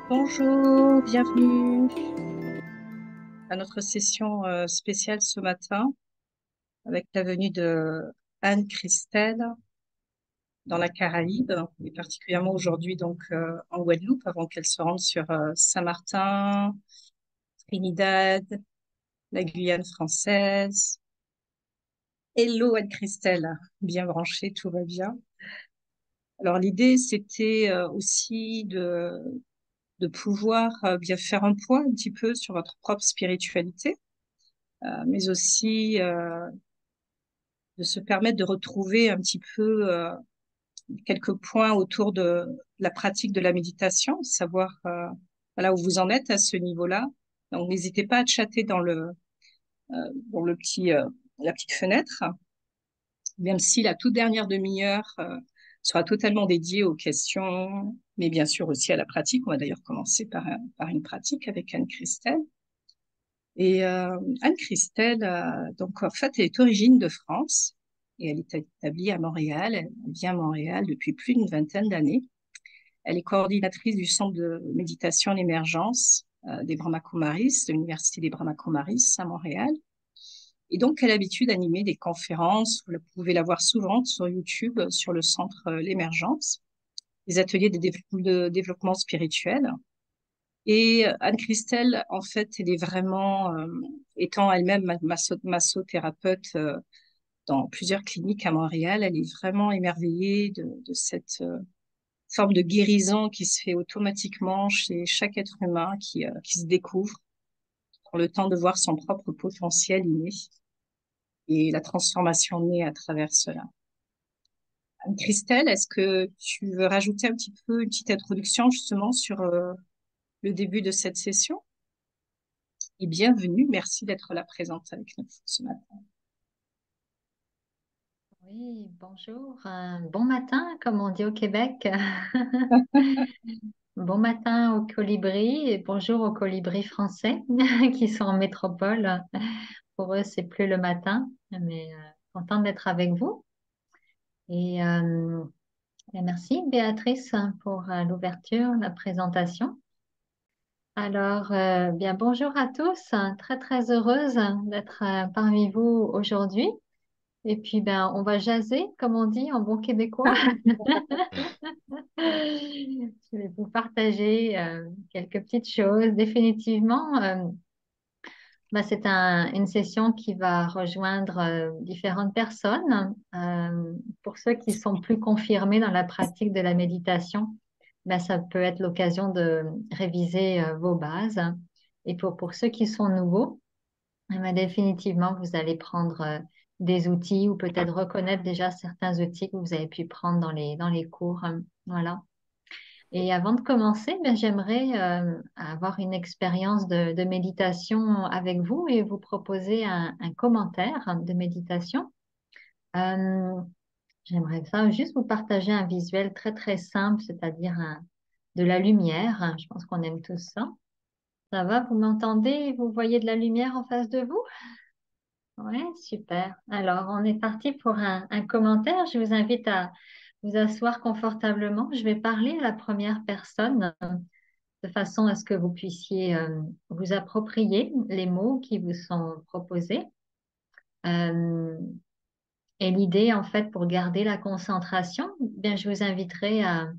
Bonjour, bienvenue à notre session spéciale ce matin avec la venue de Anne-Christelle dans la Caraïbe et particulièrement aujourd'hui en Guadeloupe avant qu'elle se rende sur Saint-Martin, Trinidad, la Guyane française. Hello Anne-Christelle, bien branchée, tout va bien. Alors l'idée c'était aussi de pouvoir bien faire un point un petit peu sur votre propre spiritualité, mais aussi de se permettre de retrouver un petit peu quelques points autour de la pratique de la méditation, savoir voilà où vous en êtes à ce niveau-là. Donc n'hésitez pas à chatter dans le la petite fenêtre, même si la toute dernière demi-heure sera totalement dédiée aux questions, mais bien sûr aussi à la pratique. On va d'ailleurs commencer par une pratique avec Anne-Christelle. Et Anne-Christelle, donc en fait, elle est origine de France et elle est établie à Montréal. Elle vit à Montréal depuis plus d'une vingtaine d'années. Elle est coordinatrice du Centre de méditation et d'émergence des Brahma Kumaris, de l'Université des Brahma Kumaris à Montréal. Et donc, elle a l'habitude d'animer des conférences. Vous pouvez la voir souvent sur YouTube, sur le Centre l'Émergence, des ateliers de développement spirituel. Et Anne-Christelle, en fait, elle est vraiment, étant elle-même massothérapeute dans plusieurs cliniques à Montréal, elle est vraiment émerveillée de cette forme de guérison qui se fait automatiquement chez chaque être humain qui se découvre, prend le temps de voir son propre potentiel inné et la transformation née à travers cela. Anne-Christelle, est-ce que tu veux rajouter un petit peu une petite introduction justement sur le début de cette session? Et bienvenue. Merci d'être là présente avec nous ce matin. Oui, bonjour. Bon matin, comme on dit au Québec. Bon matin aux colibris et bonjour aux colibris français qui sont en métropole. Pour eux, c'est plus le matin, mais contente d'être avec vous. Et, euh, et merci Béatrice pour l'ouverture, la présentation. Alors, bien bonjour à tous. Très très heureuse d'être parmi vous aujourd'hui. Et puis, ben, on va jaser, comme on dit en bon québécois. Je vais vous partager quelques petites choses. Définitivement, bah, c'est une session qui va rejoindre différentes personnes. Pour ceux qui sont plus confirmés dans la pratique de la méditation, bah, ça peut être l'occasion de réviser vos bases. Et pour ceux qui sont nouveaux, eh ben, définitivement, vous allez prendre des outils ou peut-être reconnaître déjà certains outils que vous avez pu prendre dans les cours. Voilà. Et avant de commencer, ben, j'aimerais avoir une expérience de méditation avec vous et vous proposer un commentaire de méditation. Euh, J'aimerais ça juste vous partager un visuel très très simple, c'est-à-dire de la lumière. Je pense qu'on aime tous ça. Ça va, vous m'entendez? Vous voyez de la lumière en face de vous? Ouais, super. Alors, on est parti pour un commentaire. Je vous invite à vous asseoir confortablement. Je vais parler à la première personne de façon à ce que vous puissiez vous approprier les mots qui vous sont proposés. Euh, et l'idée, en fait, pour garder la concentration, bien, je vous inviterai à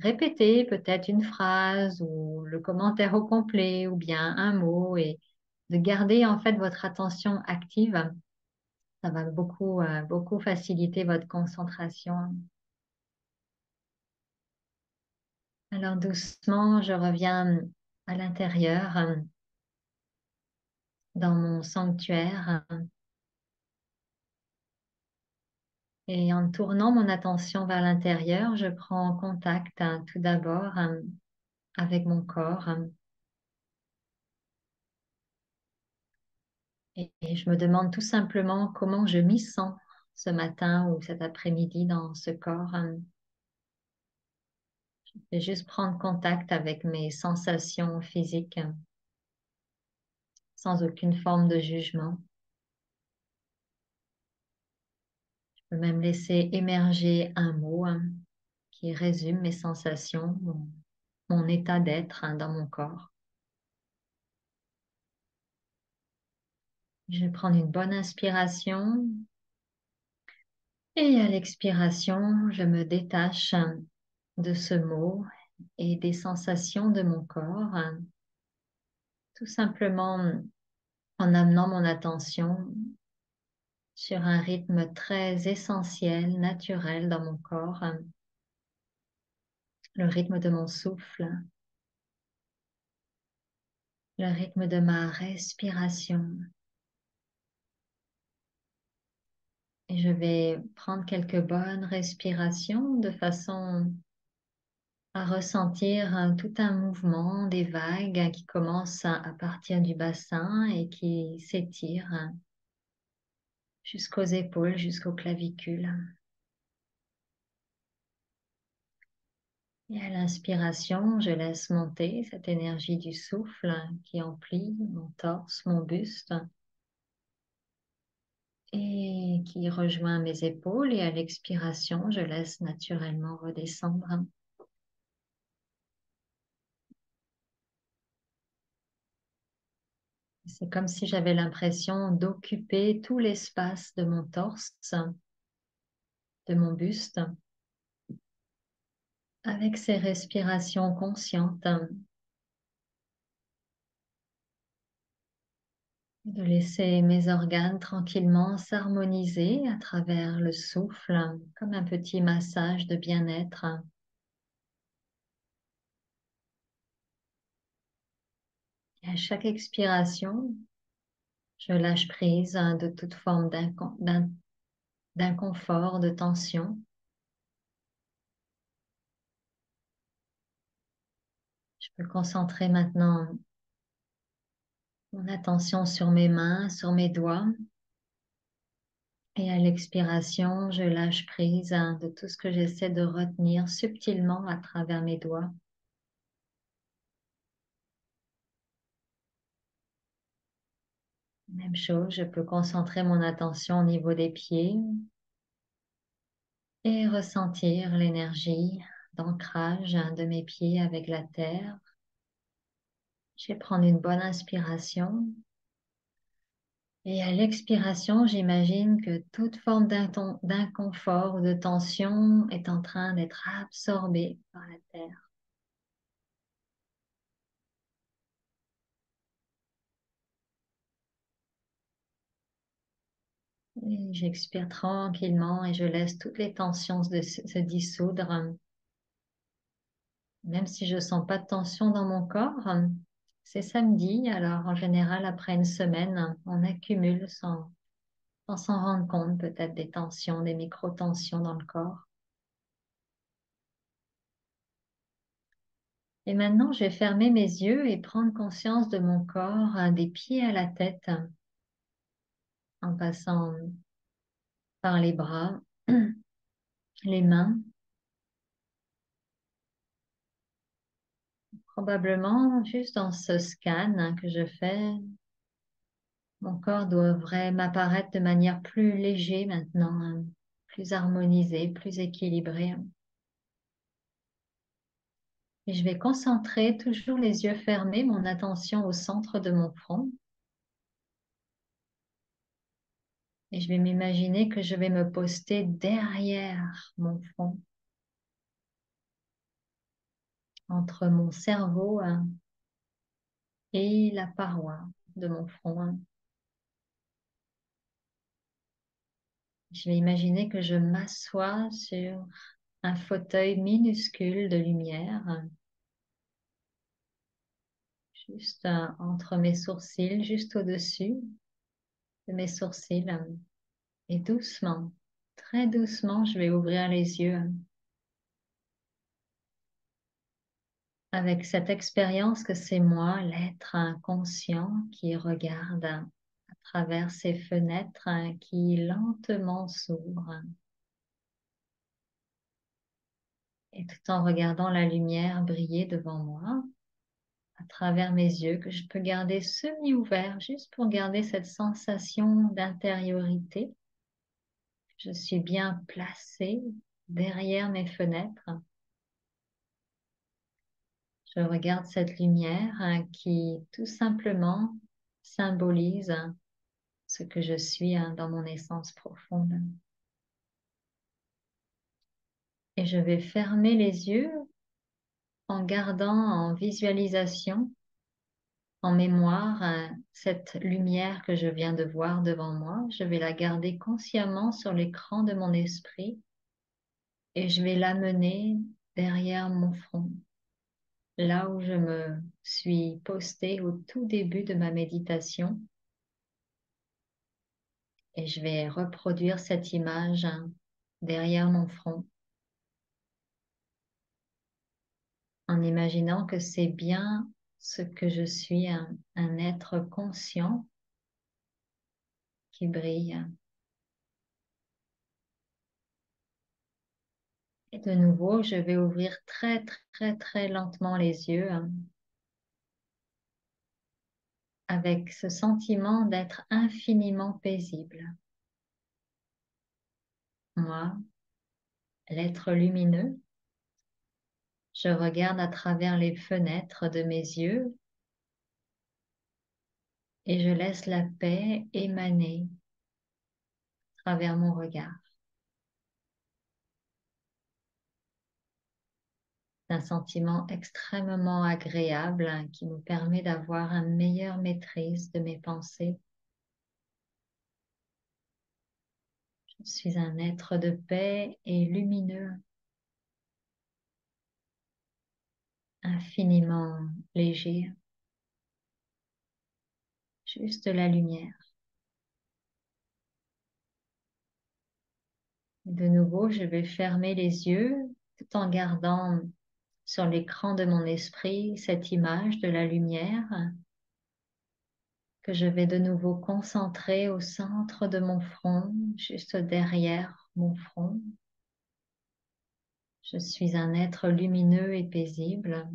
répéter peut-être une phrase ou le commentaire au complet ou bien un mot et de garder, en fait, votre attention active. Ça va beaucoup, beaucoup faciliter votre concentration. Alors, doucement, je reviens à l'intérieur, dans mon sanctuaire. Et en tournant mon attention vers l'intérieur, je prends contact tout d'abord avec mon corps et je me demande tout simplement comment je m'y sens ce matin ou cet après-midi dans ce corps. Je vais juste prendre contact avec mes sensations physiques sans aucune forme de jugement. Je peux même laisser émerger un mot qui résume mes sensations. mon état d'être dans mon corps. Je vais prendre une bonne inspiration et à l'expiration, je me détache de ce mot et des sensations de mon corps, tout simplement en amenant mon attention sur un rythme très essentiel, naturel dans mon corps, le rythme de mon souffle, le rythme de ma respiration. Et je vais prendre quelques bonnes respirations de façon à ressentir tout un mouvement des vagues qui commencent à partir du bassin et qui s'étirent jusqu'aux épaules, jusqu'aux clavicules. Et à l'inspiration, je laisse monter cette énergie du souffle qui emplit mon torse, mon buste et qui rejoint mes épaules. Et à l'expiration, je laisse naturellement redescendre. C'est comme si j'avais l'impression d'occuper tout l'espace de mon torse, de mon buste, avec ces respirations conscientes, de laisser mes organes tranquillement s'harmoniser à travers le souffle, comme un petit massage de bien-être. Et à chaque expiration, je lâche prise de toute forme d'inconfort, de tension. Je peux concentrer maintenant mon attention sur mes mains, sur mes doigts. Et à l'expiration, je lâche prise de tout ce que j'essaie de retenir subtilement à travers mes doigts. Même chose, je peux concentrer mon attention au niveau des pieds et ressentir l'énergie d'ancrage de mes pieds avec la terre. Je vais prendre une bonne inspiration. Et à l'expiration, j'imagine que toute forme d'inconfort ou de tension est en train d'être absorbée par la terre. Et j'expire tranquillement et je laisse toutes les tensions se dissoudre. Même si je ne sens pas de tension dans mon corps, c'est samedi, alors en général, après une semaine, on accumule sans s'en rendre compte peut-être des tensions, des micro-tensions dans le corps. Et maintenant, je vais fermer mes yeux et prendre conscience de mon corps, des pieds à la tête, en passant par les bras, les mains. Probablement, juste dans ce scan que je fais, mon corps devrait m'apparaître de manière plus léger maintenant, plus harmonisé, plus équilibré. Et je vais concentrer, toujours les yeux fermés, mon attention au centre de mon front. Et je vais m'imaginer que je vais me poster derrière mon front, entre mon cerveau et la paroi de mon front. Je vais imaginer que je m'assois sur un fauteuil minuscule de lumière, juste entre mes sourcils, juste au-dessus de mes sourcils. Et doucement, très doucement, je vais ouvrir les yeux avec cette expérience que c'est moi, l'être inconscient, qui regarde à travers ces fenêtres qui lentement s'ouvrent. Et tout en regardant la lumière briller devant moi, à travers mes yeux, que je peux garder semi-ouverts, juste pour garder cette sensation d'intériorité. Je suis bien placée derrière mes fenêtres. Je regarde cette lumière qui tout simplement symbolise ce que je suis dans mon essence profonde. Et je vais fermer les yeux en gardant en visualisation, en mémoire, cette lumière que je viens de voir devant moi. Je vais la garder consciemment sur l'écran de mon esprit et je vais l'amener derrière mon front, là où je me suis postée au tout début de ma méditation. Et je vais reproduire cette image derrière mon front, en imaginant que c'est bien ce que je suis, un être conscient qui brille. Et de nouveau, je vais ouvrir très, très, très lentement les yeux avec ce sentiment d'être infiniment paisible. Moi, l'être lumineux, je regarde à travers les fenêtres de mes yeux et je laisse la paix émaner à travers mon regard. C'est un sentiment extrêmement agréable qui nous permet d'avoir une meilleure maîtrise de mes pensées. Je suis un être de paix et lumineux, infiniment léger, juste de la lumière. De nouveau, je vais fermer les yeux tout en gardant sur l'écran de mon esprit cette image de la lumière que je vais de nouveau concentrer au centre de mon front, juste derrière mon front. Je suis un être lumineux et paisible,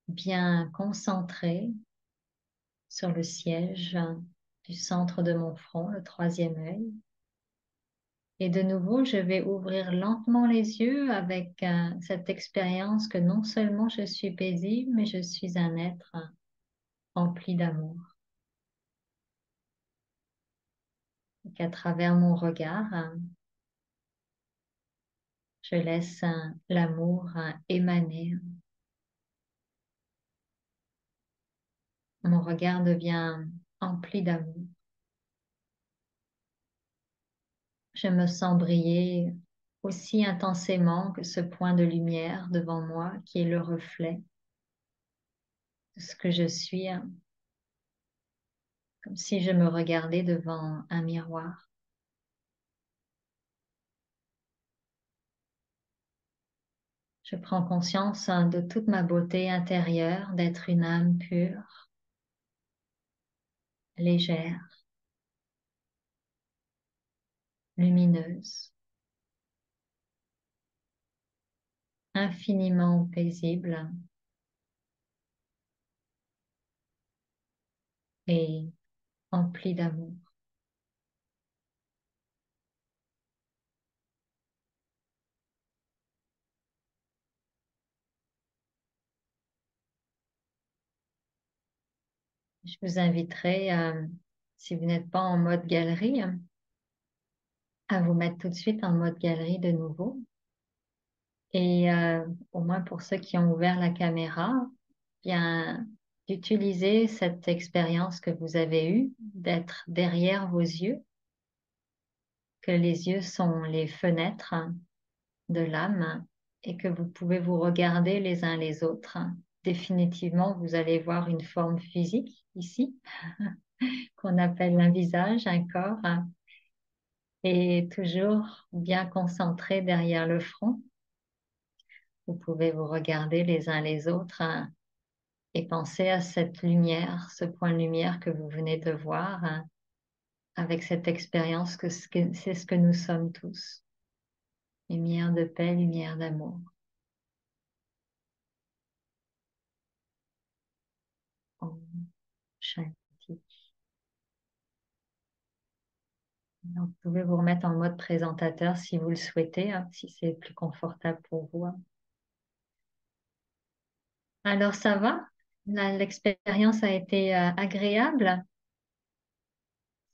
bien concentré sur le siège du centre de mon front, le troisième œil. Et de nouveau, je vais ouvrir lentement les yeux avec cette expérience que non seulement je suis paisible, mais je suis un être rempli d'amour. Et qu'à travers mon regard, je laisse l'amour émaner. Mon regard devient empli d'amour. Je me sens briller aussi intensément que ce point de lumière devant moi qui est le reflet de ce que je suis, comme si je me regardais devant un miroir. Je prends conscience de toute ma beauté intérieure, d'être une âme pure, légère, lumineuse, infiniment paisible et emplie d'amour. Je vous inviterai, si vous n'êtes pas en mode galerie, à vous mettre tout de suite en mode galerie de nouveau. Et au moins pour ceux qui ont ouvert la caméra, bien d'utiliser cette expérience que vous avez eue, d'être derrière vos yeux, que les yeux sont les fenêtres de l'âme et que vous pouvez vous regarder les uns les autres. Définitivement, vous allez voir une forme physique ici, qu'on appelle un visage, un corps, et toujours bien concentré derrière le front. Vous pouvez vous regarder les uns les autres et penser à cette lumière, ce point de lumière que vous venez de voir, avec cette expérience que c'est ce que nous sommes tous. Lumière de paix, lumière d'amour. Om Shanti. Donc, vous pouvez vous remettre en mode présentateur si vous le souhaitez, si c'est plus confortable pour vous. Alors ça va? L'expérience a été agréable.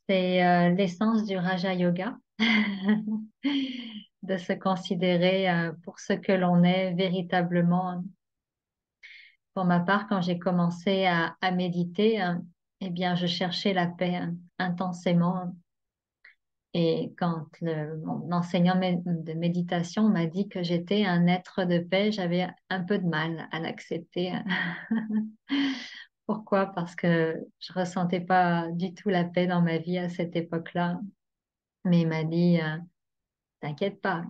C'est l'essence du Raja Yoga, de se considérer pour ce que l'on est véritablement. Pour ma part, quand j'ai commencé à méditer, eh bien, je cherchais la paix intensément. Et quand mon enseignant de méditation m'a dit que j'étais un être de paix, j'avais un peu de mal à l'accepter. Pourquoi? Parce que je ressentais pas du tout la paix dans ma vie à cette époque-là. Mais il m'a dit, t'inquiète pas,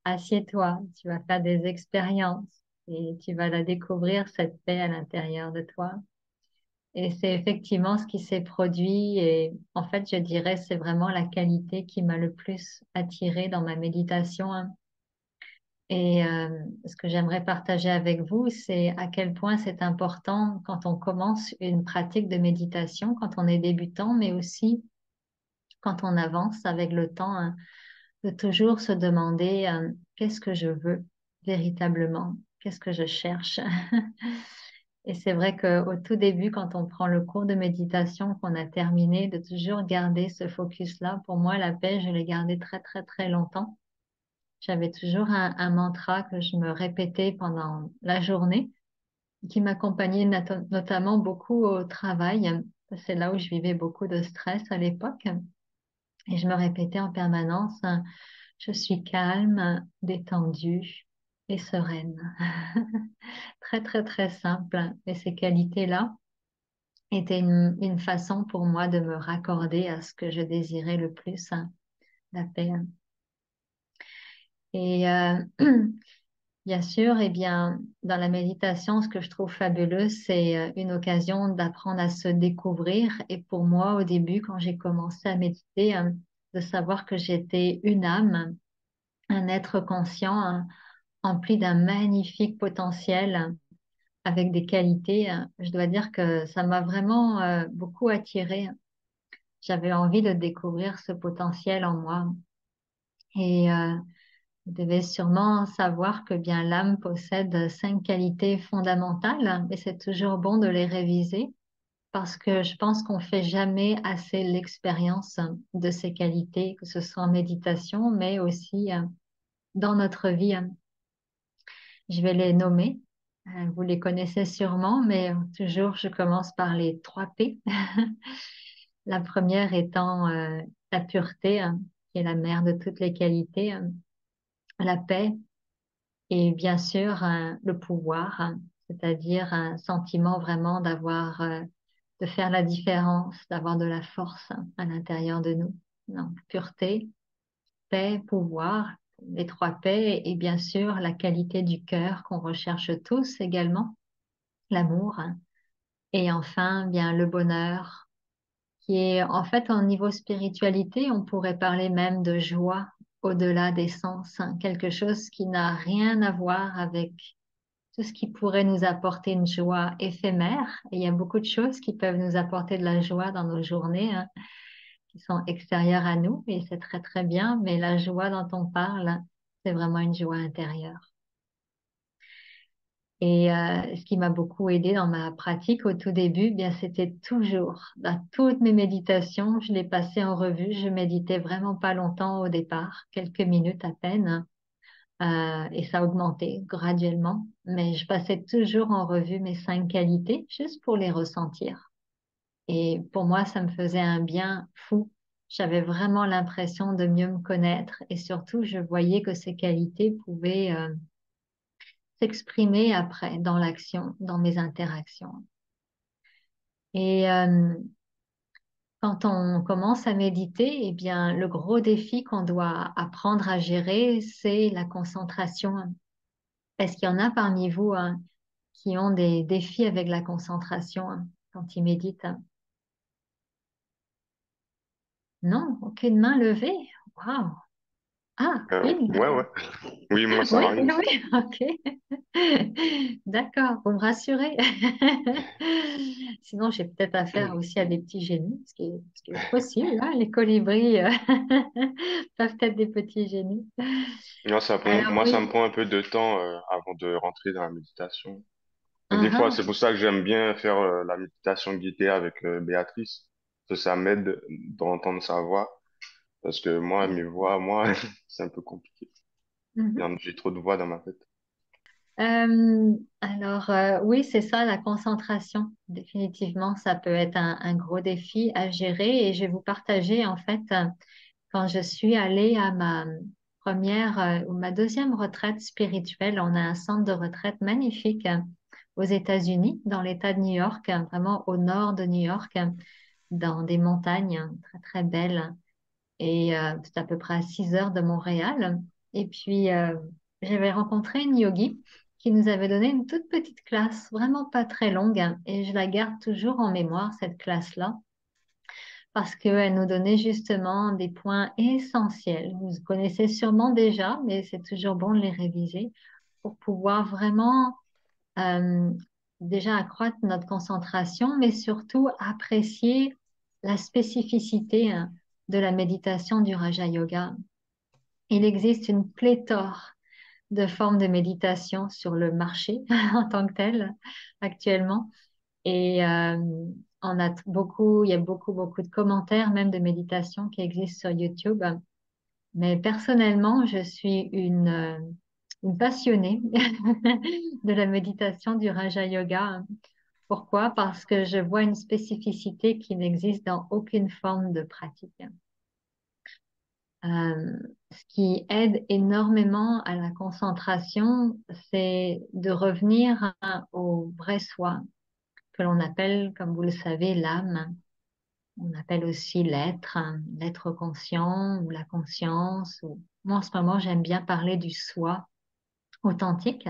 assieds-toi, tu vas faire des expériences et tu vas la découvrir, cette paix à l'intérieur de toi. Et c'est effectivement ce qui s'est produit. Et en fait, je dirais, c'est vraiment la qualité qui m'a le plus attirée dans ma méditation, hein. Et ce que j'aimerais partager avec vous, c'est à quel point c'est important quand on commence une pratique de méditation, quand on est débutant, mais aussi quand on avance avec le temps, hein, de toujours se demander qu'est-ce que je veux véritablement, qu'est-ce que je cherche. Et c'est vrai qu'au tout début, quand on prend le cours de méditation qu'on a terminé, de toujours garder ce focus-là. Pour moi, la paix, je l'ai gardé très, très, très longtemps. J'avais toujours un mantra que je me répétais pendant la journée, qui m'accompagnait notamment beaucoup au travail. C'est là où je vivais beaucoup de stress à l'époque. Et je me répétais en permanence, je suis calme, détendue et sereine. Très, très, très simple. Et ces qualités-là étaient une façon pour moi de me raccorder à ce que je désirais le plus, hein, la paix. Et bien sûr, eh bien, dans la méditation, ce que je trouve fabuleux, c'est une occasion d'apprendre à se découvrir. Et pour moi, au début, quand j'ai commencé à méditer, de savoir que j'étais une âme, un être conscient, empli d'un magnifique potentiel, avec des qualités, je dois dire que ça m'a vraiment beaucoup attirée. J'avais envie de découvrir ce potentiel en moi. Et vous devez sûrement savoir que bien l'âme possède 5 qualités fondamentales, et c'est toujours bon de les réviser parce que je pense qu'on fait jamais assez l'expérience de ces qualités, que ce soit en méditation, mais aussi dans notre vie. Je vais les nommer. Vous les connaissez sûrement, mais toujours je commence par les 3 P. La première étant la pureté, qui est la mère de toutes les qualités, la paix et bien sûr le pouvoir, c'est-à-dire un sentiment vraiment d'avoir, de faire la différence, d'avoir de la force à l'intérieur de nous. Donc, pureté, paix, pouvoir, les 3 P et bien sûr la qualité du cœur qu'on recherche tous également, l'amour et enfin bien le bonheur qui est en fait au niveau spiritualité, on pourrait parler même de joie au-delà des sens, hein, quelque chose qui n'a rien à voir avec tout ce qui pourrait nous apporter une joie éphémère. Et il y a beaucoup de choses qui peuvent nous apporter de la joie dans nos journées, hein, qui sont extérieures à nous, et c'est très très bien, mais la joie dont on parle, c'est vraiment une joie intérieure. Et ce qui m'a beaucoup aidé dans ma pratique au tout début, bien c'était toujours, dans toutes mes méditations, je les passais en revue. Je méditais vraiment pas longtemps au départ, quelques minutes à peine, et ça augmentait graduellement. Mais je passais toujours en revue mes 5 qualités, juste pour les ressentir. Et pour moi, ça me faisait un bien fou. J'avais vraiment l'impression de mieux me connaître, et surtout, je voyais que ces qualités pouvaient s'exprimer après dans l'action, dans mes interactions. Et quand on commence à méditer, eh bien, le gros défi qu'on doit apprendre à gérer, c'est la concentration. Est-ce qu'il y en a parmi vous qui ont des défis avec la concentration quand ils méditent? Non, aucune main levée. Waouh! Ah, une. Ouais, ouais. Oui, moi, ça Oui, oui, arrive. oui, ok. D'accord, vous me rassurez. Sinon, j'ai peut-être affaire aussi à des petits génies, ce qui est possible, hein. Les colibris peuvent être des petits génies. Non, Alors moi, ça me oui, prend un peu de temps avant de rentrer dans la méditation. Mais des fois, c'est uhum, pour ça que j'aime bien faire la méditation guidée avec Béatrice. Parce que ça m'aide d'entendre sa voix. Parce que moi, mes voix, moi, c'est un peu compliqué. mhm. J'ai trop de voix dans ma tête. Alors oui, c'est ça, la concentration. Définitivement, ça peut être un gros défi à gérer et je vais vous partager en fait quand je suis allée à ma première ou ma deuxième retraite spirituelle. On a un centre de retraite magnifique aux États-Unis, dans l'État de New York, vraiment au nord de New York, dans des montagnes très très belles. Et c'est à peu près à 6 heures de Montréal. Et puis, j'avais rencontré une yogi qui nous avait donné une toute petite classe, vraiment pas très longue. Et je la garde toujours en mémoire, cette classe-là, parce qu'elle nous donnait justement des points essentiels. Vous connaissez sûrement déjà, mais c'est toujours bon de les réviser pour pouvoir vraiment euh, déjà accroître notre concentration, mais surtout apprécier la spécificité de la méditation du Raja Yoga. Il existe une pléthore de formes de méditation sur le marché en tant que tel actuellement. Et il y a beaucoup, beaucoup de commentaires, même de méditation qui existent sur YouTube. Mais personnellement, je suis une passionnée de la méditation du Raja Yoga. Pourquoi? Parce que je vois une spécificité qui n'existe dans aucune forme de pratique. Euh, Ce qui aide énormément à la concentration, c'est de revenir au vrai soi, que l'on appelle, comme vous le savez, l'âme. On appelle aussi l'être, hein, l'être conscient ou la conscience. Moi, en ce moment, j'aime bien parler du soi authentique.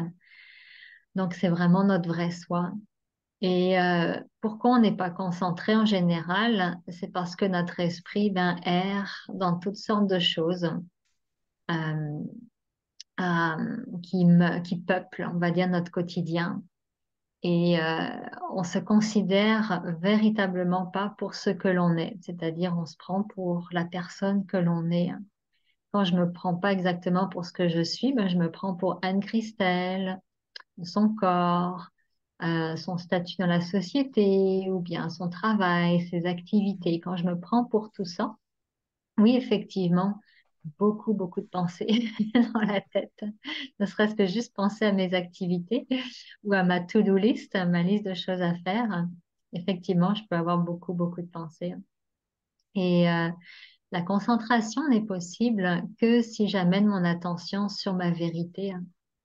Donc, c'est vraiment notre vrai soi. Et pourquoi on n'est pas concentré en général? C'est parce que notre esprit ben, erre dans toutes sortes de choses euh, qui peuplent, on va dire, notre quotidien. Et on se considère véritablement pas pour ce que l'on est, c'est-à-dire on se prend pour la personne que l'on est. Quand je me prends pas exactement pour ce que je suis, ben, je me prends pour Anne-Christelle, son corps, son statut dans la société, ou bien son travail, ses activités. Quand je me prends pour tout ça, oui, effectivement, beaucoup, beaucoup de pensées dans la tête. Ne serait-ce que juste penser à mes activités ou à ma to-do list, à ma liste de choses à faire. Effectivement, je peux avoir beaucoup, beaucoup de pensées. Et la concentration n'est possible que si j'amène mon attention sur ma vérité.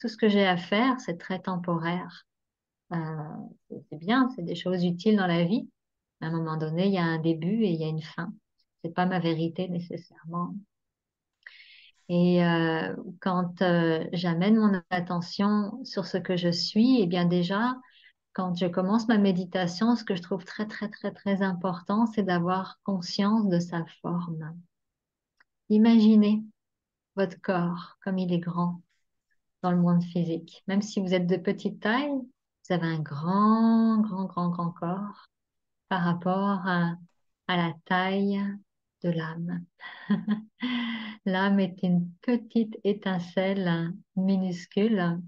Tout ce que j'ai à faire, c'est très temporaire. Euh, c'est bien, c'est des choses utiles dans la vie. À un moment donné, il y a un début et il y a une fin. C'est pas ma vérité nécessairement. Et quand j'amène mon attention sur ce que je suis, eh bien déjà, quand je commence ma méditation, ce que je trouve très, très, très, très important, c'est d'avoir conscience de sa forme. Imaginez votre corps comme il est grand dans le monde physique. Même si vous êtes de petite taille, vous avez un grand, grand, grand, grand corps par rapport à la taille de l'âme. L'âme est une petite étincelle minuscule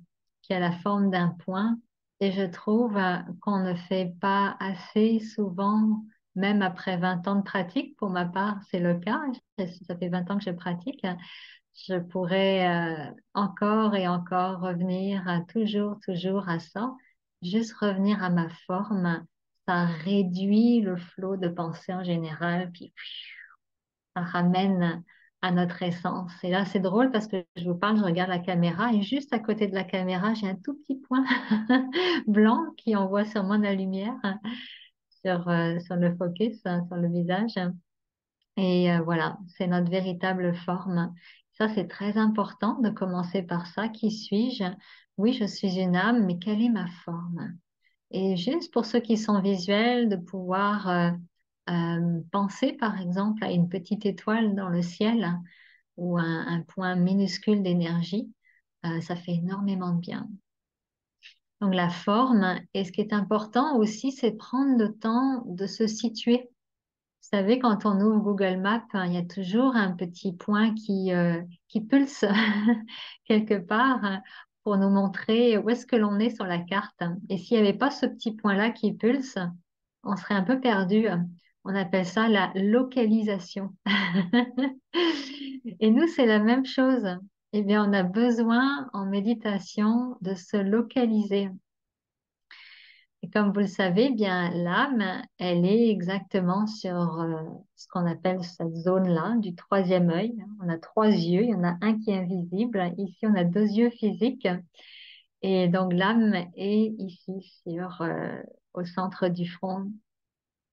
qui a la forme d'un point et je trouve qu'on ne fait pas assez souvent, même après 20 ans de pratique, pour ma part, c'est le cas. Ça fait 20 ans que je pratique. Je pourrais encore et encore revenir toujours, toujours à ça, juste revenir à ma forme. Ça réduit le flot de pensée en général, puis ça ramène à notre essence. Et là, c'est drôle parce que je vous parle, je regarde la caméra et juste à côté de la caméra, j'ai un tout petit point blanc qui envoie sur moi de la lumière sur le focus, sur le visage. Et voilà, c'est notre véritable forme. Ça, c'est très important de commencer par ça. Qui suis-je? Oui, je suis une âme, mais quelle est ma forme? Et juste pour ceux qui sont visuels, de pouvoir penser par exemple à une petite étoile dans le ciel ou un point minuscule d'énergie, ça fait énormément de bien. Donc la forme, et ce qui est important aussi, c'est prendre le temps de se situer. Vous savez, quand on ouvre Google Maps, hein, il y a toujours un petit point qui pulse quelque part pour nous montrer où est-ce que l'on est sur la carte. Et s'il n'y avait pas ce petit point-là qui pulse, on serait un peu perdu. On appelle ça la localisation. Et nous, c'est la même chose. Eh bien, on a besoin en méditation de se localiser. Et comme vous le savez, eh bien l'âme, elle est exactement sur ce qu'on appelle cette zone-là du troisième œil. On a trois yeux, il y en a un qui est invisible. Ici, on a deux yeux physiques. Et donc l'âme est ici au centre du front.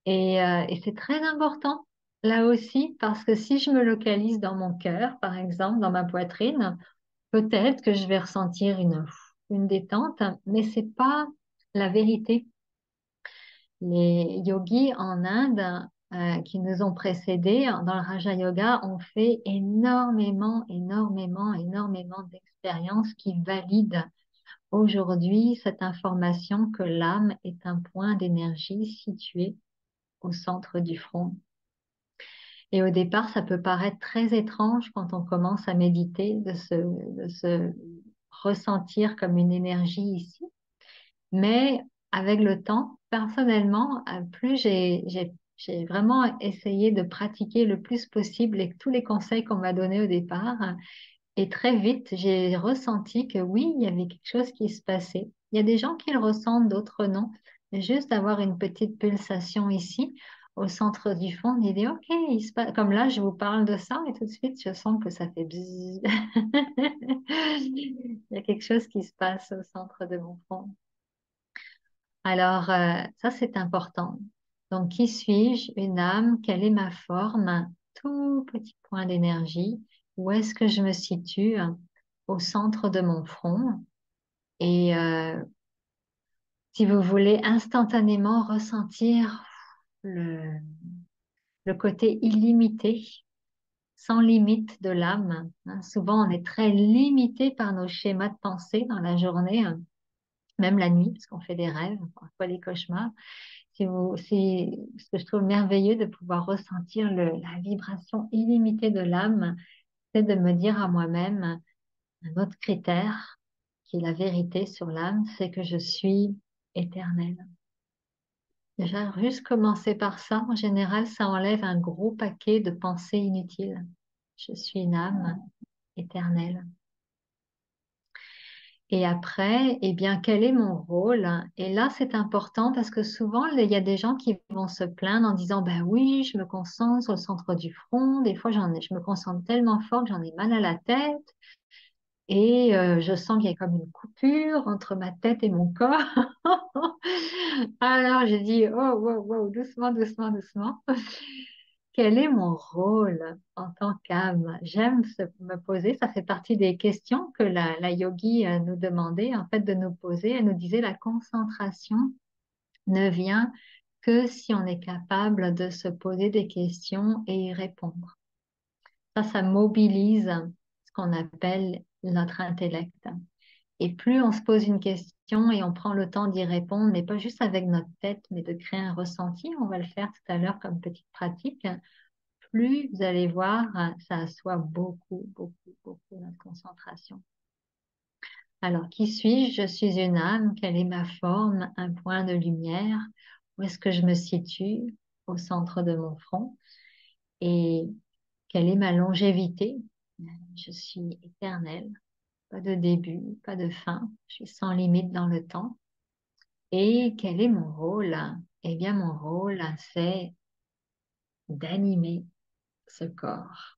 Et c'est très important là aussi parce que si je me localise dans mon cœur, par exemple, dans ma poitrine, peut-être que je vais ressentir une détente, mais c'est pas la vérité. Les yogis en Inde qui nous ont précédés dans le Raja Yoga ont fait énormément, énormément, énormément d'expériences qui valident aujourd'hui cette information que l'âme est un point d'énergie situé au centre du front. Et au départ, ça peut paraître très étrange quand on commence à méditer de se ressentir comme une énergie ici. Mais avec le temps, personnellement, plus j'ai vraiment essayé de pratiquer le plus possible et tous les conseils qu'on m'a donnés au départ. Et très vite, j'ai ressenti que oui, il y avait quelque chose qui se passait. Il y a des gens qui le ressentent, d'autres non. Mais juste d'avoir une petite pulsation ici, au centre du fond, on dit, OK, il se passe. Comme là, je vous parle de ça et tout de suite, je sens que ça fait bzzz. Il y a quelque chose qui se passe au centre de mon front. Alors, ça, c'est important. Donc, qui suis-je? Une âme? Quelle est ma forme? Tout petit point d'énergie. Où est-ce que je me situe? Au centre de mon front. Et si vous voulez instantanément ressentir le, le côté illimité, sans limite de l'âme, hein. Souvent, on est très limité par nos schémas de pensée dans la journée, hein, même la nuit, parce qu'on fait des rêves, parfois des cauchemars. C'est ce que je trouve merveilleux de pouvoir ressentir la vibration illimitée de l'âme, c'est de me dire à moi-même un autre critère qui est la vérité sur l'âme, c'est que je suis éternelle. Déjà, juste commencer par ça, en général, ça enlève un gros paquet de pensées inutiles. Je suis une âme éternelle. Et après, eh bien, quel est mon rôle? Et là, c'est important parce que souvent, il y a des gens qui vont se plaindre en disant, ben oui, je me concentre sur le centre du front. Des fois, je me concentre tellement fort que j'en ai mal à la tête. Et je sens qu'il y a comme une coupure entre ma tête et mon corps. Alors, j'ai dit, oh, wow, wow, doucement, doucement, doucement. Quel est mon rôle en tant qu'âme? Me poser, ça fait partie des questions que la yogi nous demandait, en fait, de nous poser. Elle nous disait, la concentration ne vient que si on est capable de se poser des questions et y répondre. Ça mobilise ce qu'on appelle notre intellect. Et plus on se pose une question et on prend le temps d'y répondre, mais pas juste avec notre tête, mais de créer un ressenti, on va le faire tout à l'heure comme petite pratique, plus vous allez voir, ça assoit beaucoup, beaucoup, beaucoup notre concentration. Alors, qui suis-je? Je suis une âme. Quelle est ma forme? Un point de lumière. Où est-ce que je me situe? Au centre de mon front. Et quelle est ma longévité? Je suis éternelle. Pas de début, pas de fin. Je suis sans limite dans le temps. Et quel est mon rôle? Eh bien, mon rôle, c'est d'animer ce corps.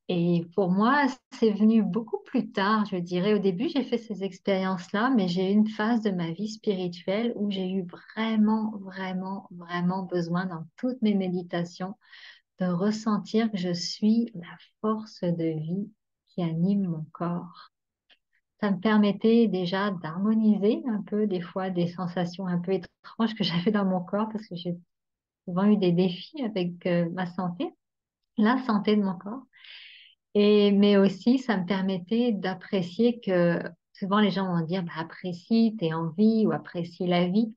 Et pour moi, c'est venu beaucoup plus tard, je dirais. Au début, j'ai fait ces expériences-là, mais j'ai eu une phase de ma vie spirituelle où j'ai eu vraiment, vraiment, vraiment besoin dans toutes mes méditations de ressentir que je suis la force de vie qui anime mon corps. Ça me permettait déjà d'harmoniser un peu des fois des sensations un peu étranges que j'avais dans mon corps parce que j'ai souvent eu des défis avec ma santé, la santé de mon corps. Mais aussi, ça me permettait d'apprécier que souvent les gens vont dire, bah, apprécie, t'es en vie ou apprécie la vie.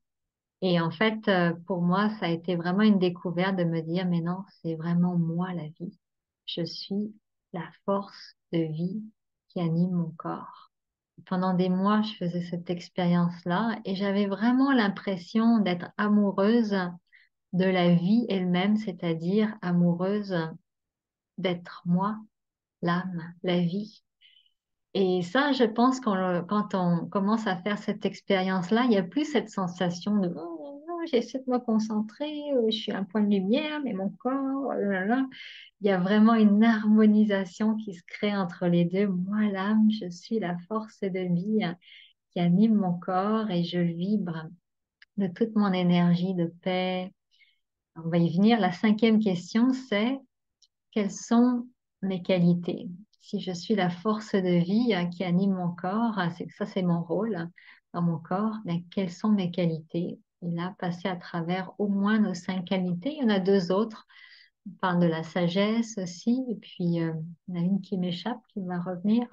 Et en fait, pour moi, ça a été vraiment une découverte de me dire, mais non, c'est vraiment moi la vie. Je suis la force de vie qui anime mon corps. Pendant des mois, je faisais cette expérience-là et j'avais vraiment l'impression d'être amoureuse de la vie elle-même, c'est-à-dire amoureuse d'être moi, l'âme, la vie. Et ça, je pense quand on commence à faire cette expérience-là, il n'y a plus cette sensation de oh, non, j'essaie de me concentrer, je suis un point de lumière, mais mon corps, oh là là. Il y a vraiment une harmonisation qui se crée entre les deux. Moi, l'âme, je suis la force de vie qui anime mon corps et je vibre de toute mon énergie de paix. On va y venir. La cinquième question, c'est quelles sont mes qualités? Si je suis la force de vie qui anime mon corps, ça c'est mon rôle dans mon corps, mais quelles sont mes qualités? Et là, passer à travers au moins nos cinq qualités. Il y en a deux autres. On parle de la sagesse aussi, et puis il y en a une qui m'échappe, qui va revenir.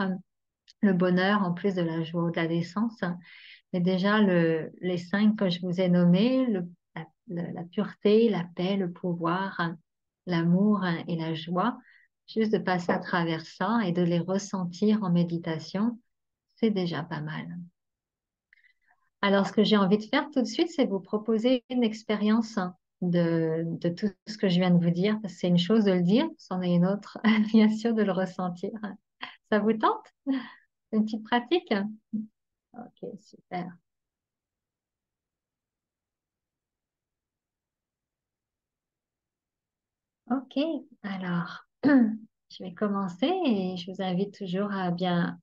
Le bonheur en plus de la joie ou de la décence. Mais déjà, les cinq que je vous ai nommés, la pureté, la paix, le pouvoir, l'amour et la joie, juste de passer à travers ça et de les ressentir en méditation, c'est déjà pas mal. Alors, ce que j'ai envie de faire tout de suite, c'est vous proposer une expérience de tout ce que je viens de vous dire, parce que c'est une chose de le dire, c'en est une autre, bien sûr, de le ressentir. Ça vous tente? Une petite pratique? Ok, super. Ok, alors, je vais commencer et je vous invite toujours à bien,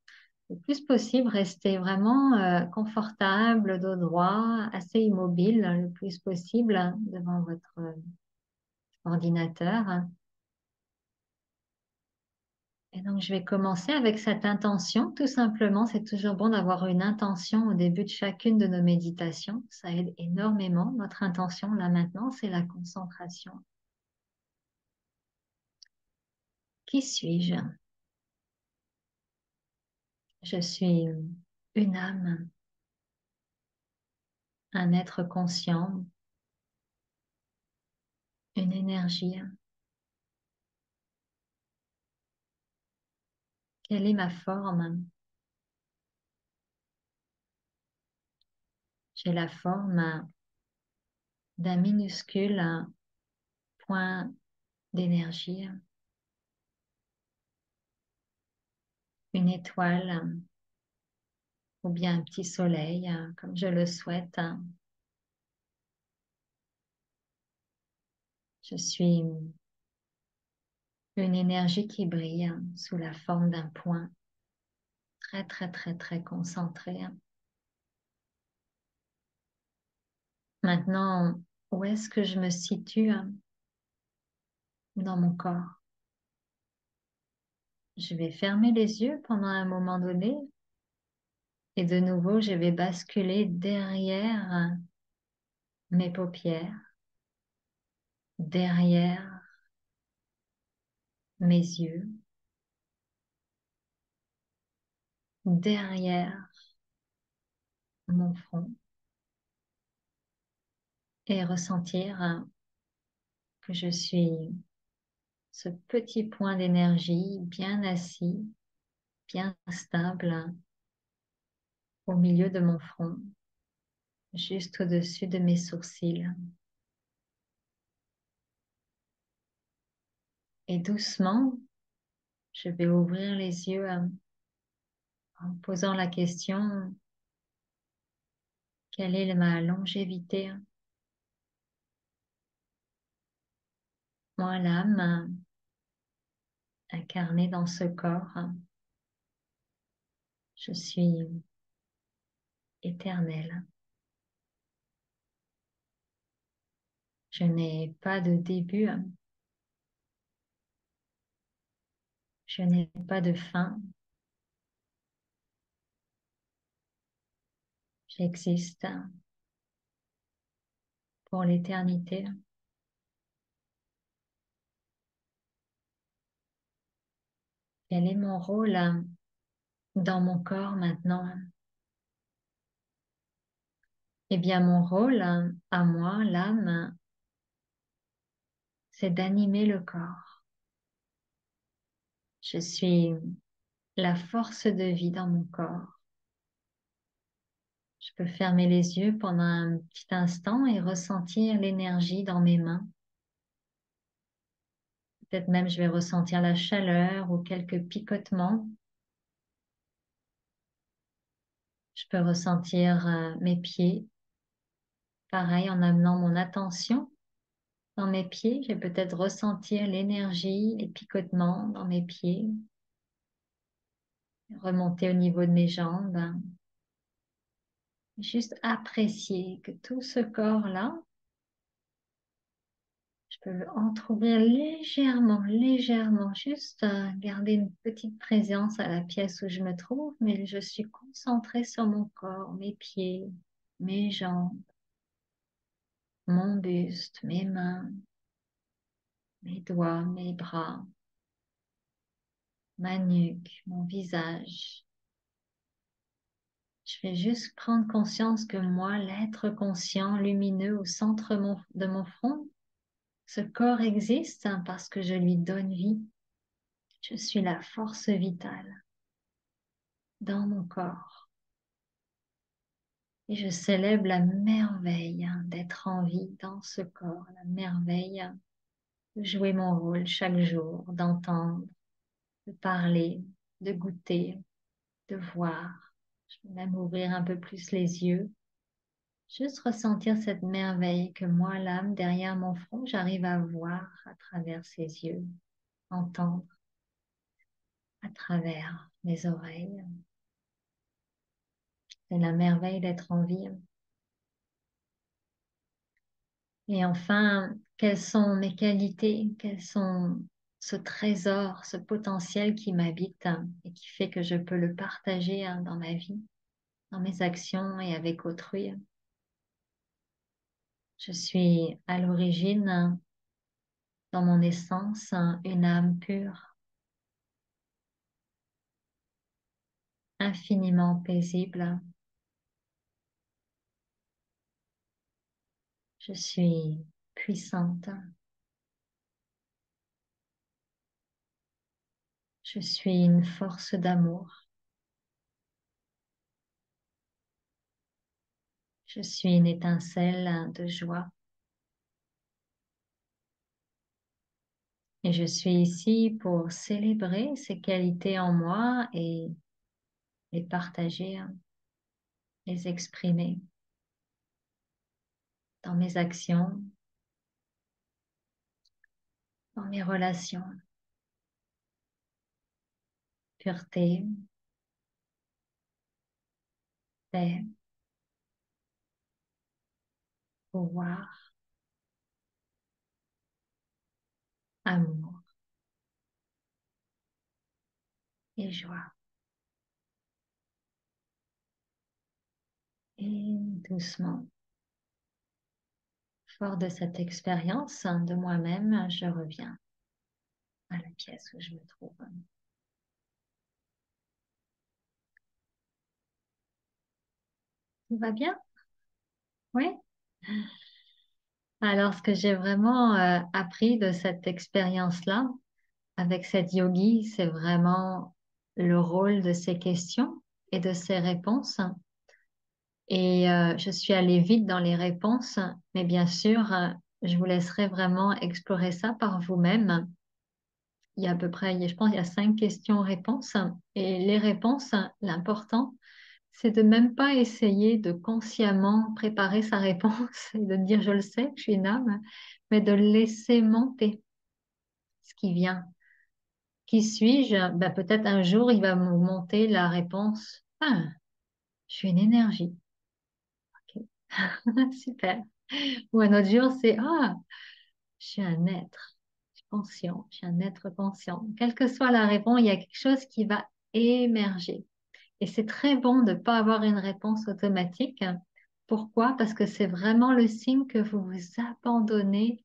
le plus possible, rester vraiment confortable, dos droit, assez immobile le plus possible devant votre ordinateur. Et donc, je vais commencer avec cette intention. Tout simplement, c'est toujours bon d'avoir une intention au début de chacune de nos méditations. Ça aide énormément. Notre intention, là maintenant, c'est la concentration. Qui suis-je? Je suis une âme, un être conscient, une énergie. Quelle est ma forme? J'ai la forme d'un minuscule point d'énergie, une étoile ou bien un petit soleil, comme je le souhaite. Je suis une énergie qui brille sous la forme d'un point très, très, très, très concentré. Maintenant, où est-ce que je me situe dans mon corps? Je vais fermer les yeux pendant un moment donné et de nouveau, je vais basculer derrière mes paupières, derrière mes yeux, derrière mon front et ressentir que je suis ce petit point d'énergie bien assis, bien stable au milieu de mon front, juste au-dessus de mes sourcils. Et doucement, je vais ouvrir les yeux en posant la question, quelle est ma longévité? Moi, l'âme incarnée dans ce corps, je suis éternelle. Je n'ai pas de début, je n'ai pas de fin. J'existe pour l'éternité. Quel est mon rôle dans mon corps maintenant? Eh bien, mon rôle à moi, l'âme, c'est d'animer le corps. Je suis la force de vie dans mon corps. Je peux fermer les yeux pendant un petit instant et ressentir l'énergie dans mes mains. Peut-être même je vais ressentir la chaleur ou quelques picotements. Je peux ressentir mes pieds. Pareil, en amenant mon attention dans mes pieds, je vais peut-être ressentir l'énergie, les picotements dans mes pieds. Remonter au niveau de mes jambes. Juste apprécier que tout ce corps-là, je peux le entrouvrir légèrement, légèrement, juste garder une petite présence à la pièce où je me trouve, mais je suis concentrée sur mon corps, mes pieds, mes jambes, mon buste, mes mains, mes doigts, mes bras, ma nuque, mon visage. Je vais juste prendre conscience que moi, l'être conscient, lumineux au centre de mon front, ce corps existe parce que je lui donne vie. Je suis la force vitale dans mon corps. Et je célèbre la merveille d'être en vie dans ce corps, la merveille de jouer mon rôle chaque jour, d'entendre, de parler, de goûter, de voir. Je peux même ouvrir un peu plus les yeux. Juste ressentir cette merveille que moi, l'âme, derrière mon front, j'arrive à voir à travers ses yeux, entendre à travers mes oreilles. C'est la merveille d'être en vie. Et enfin, quelles sont mes qualités? Quels sont ce trésor, ce potentiel qui m'habite et qui fait que je peux le partager dans ma vie, dans mes actions et avec autrui? Je suis à l'origine, dans mon essence, une âme pure, infiniment paisible. Je suis puissante. Je suis une force d'amour. Je suis une étincelle de joie. Et je suis ici pour célébrer ces qualités en moi et les partager, les exprimer dans mes actions, dans mes relations. Pureté, paix, pouvoir, amour et joie. Et doucement, fort de cette expérience de moi-même, je reviens à la pièce où je me trouve. Tout va bien? Oui? Alors, ce que j'ai vraiment appris de cette expérience-là, avec cette yogi, c'est vraiment le rôle de ces questions et de ces réponses. Et je suis allée vite dans les réponses, mais bien sûr, je vous laisserai vraiment explorer ça par vous-même. Il y a à peu près, je pense, il y a 5 questions-réponses. Et les réponses, l'important, c'est de même pas essayer de consciemment préparer sa réponse et de dire je le sais, je suis une âme, mais de laisser monter ce qui vient. Qui suis-je? Ben, peut-être un jour, il va me monter la réponse. Ah, je suis une énergie. Ok. Super. Ou un autre jour, c'est ah, je suis un être. Je suis conscient. Je suis un être conscient. Quelle que soit la réponse, il y a quelque chose qui va émerger. Et c'est très bon de ne pas avoir une réponse automatique. Pourquoi? Parce que c'est vraiment le signe que vous vous abandonnez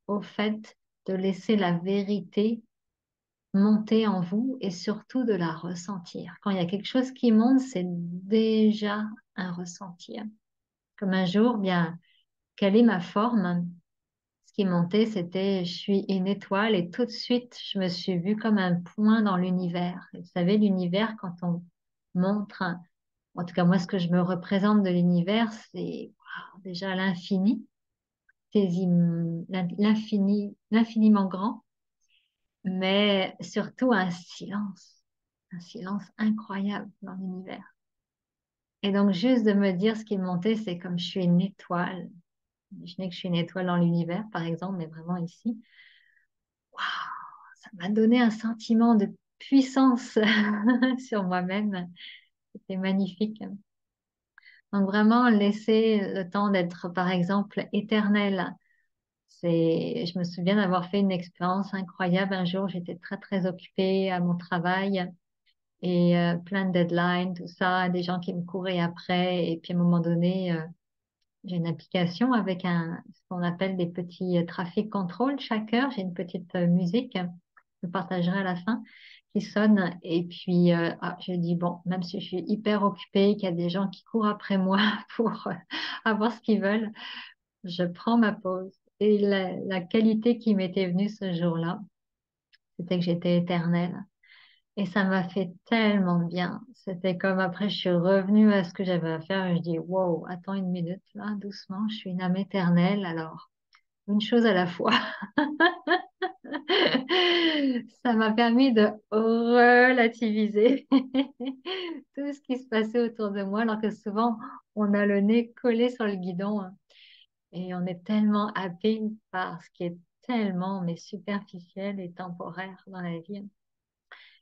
au fait de laisser la vérité monter en vous et surtout de la ressentir. Quand il y a quelque chose qui monte, c'est déjà un ressentir. Comme un jour, bien, quelle est ma forme? Ce qui montait, c'était je suis une étoile et tout de suite, je me suis vue comme un point dans l'univers. Et vous savez, l'univers, quand on montre, en tout cas moi, ce que je me représente de l'univers, c'est waouh, déjà l'infini, l'infiniment grand, mais surtout un silence incroyable dans l'univers. Et donc, juste de me dire ce qui montait, c'est comme je suis une étoile. Imaginez que je suis une étoile dans l'univers, par exemple, mais vraiment ici. Waouh, ça m'a donné un sentiment de puissance sur moi-même. C'était magnifique. Donc, vraiment, laisser le temps d'être, par exemple, éternel. Je me souviens d'avoir fait une expérience incroyable. Un jour, j'étais très, très occupée à mon travail et plein de deadlines, tout ça, des gens qui me couraient après. Et puis, à un moment donné, j'ai une application avec ce qu'on appelle des petits traffic control chaque heure. J'ai une petite musique, je partagerai à la fin, qui sonne. Et puis, je dis, bon, même si je suis hyper occupée, qu'il y a des gens qui courent après moi pour avoir ce qu'ils veulent, je prends ma pause. Et la qualité qui m'était venue ce jour-là, c'était que j'étais éternelle. Et ça m'a fait tellement de bien. C'était comme après, je suis revenue à ce que j'avais à faire et je dis, wow, attends une minute, là, doucement, je suis une âme éternelle, alors une chose à la fois. Ça m'a permis de relativiser tout ce qui se passait autour de moi, alors que souvent, on a le nez collé sur le guidon, hein, et on est tellement happé par ce qui est tellement, mais superficiel et temporaire dans la vie.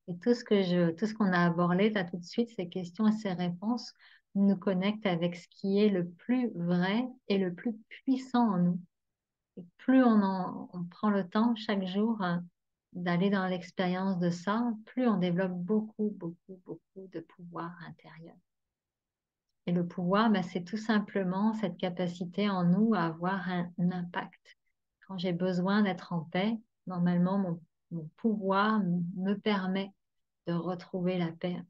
Et tout ce qu'on a abordé là tout de suite, ces questions et ces réponses nous connectent avec ce qui est le plus vrai et le plus puissant en nous. Et plus on prend le temps chaque jour d'aller dans l'expérience de ça, plus on développe beaucoup, beaucoup, beaucoup de pouvoir intérieur. Et le pouvoir, ben, c'est tout simplement cette capacité en nous à avoir un impact. Quand j'ai besoin d'être en paix, normalement, mon pouvoir me permet de retrouver la paix.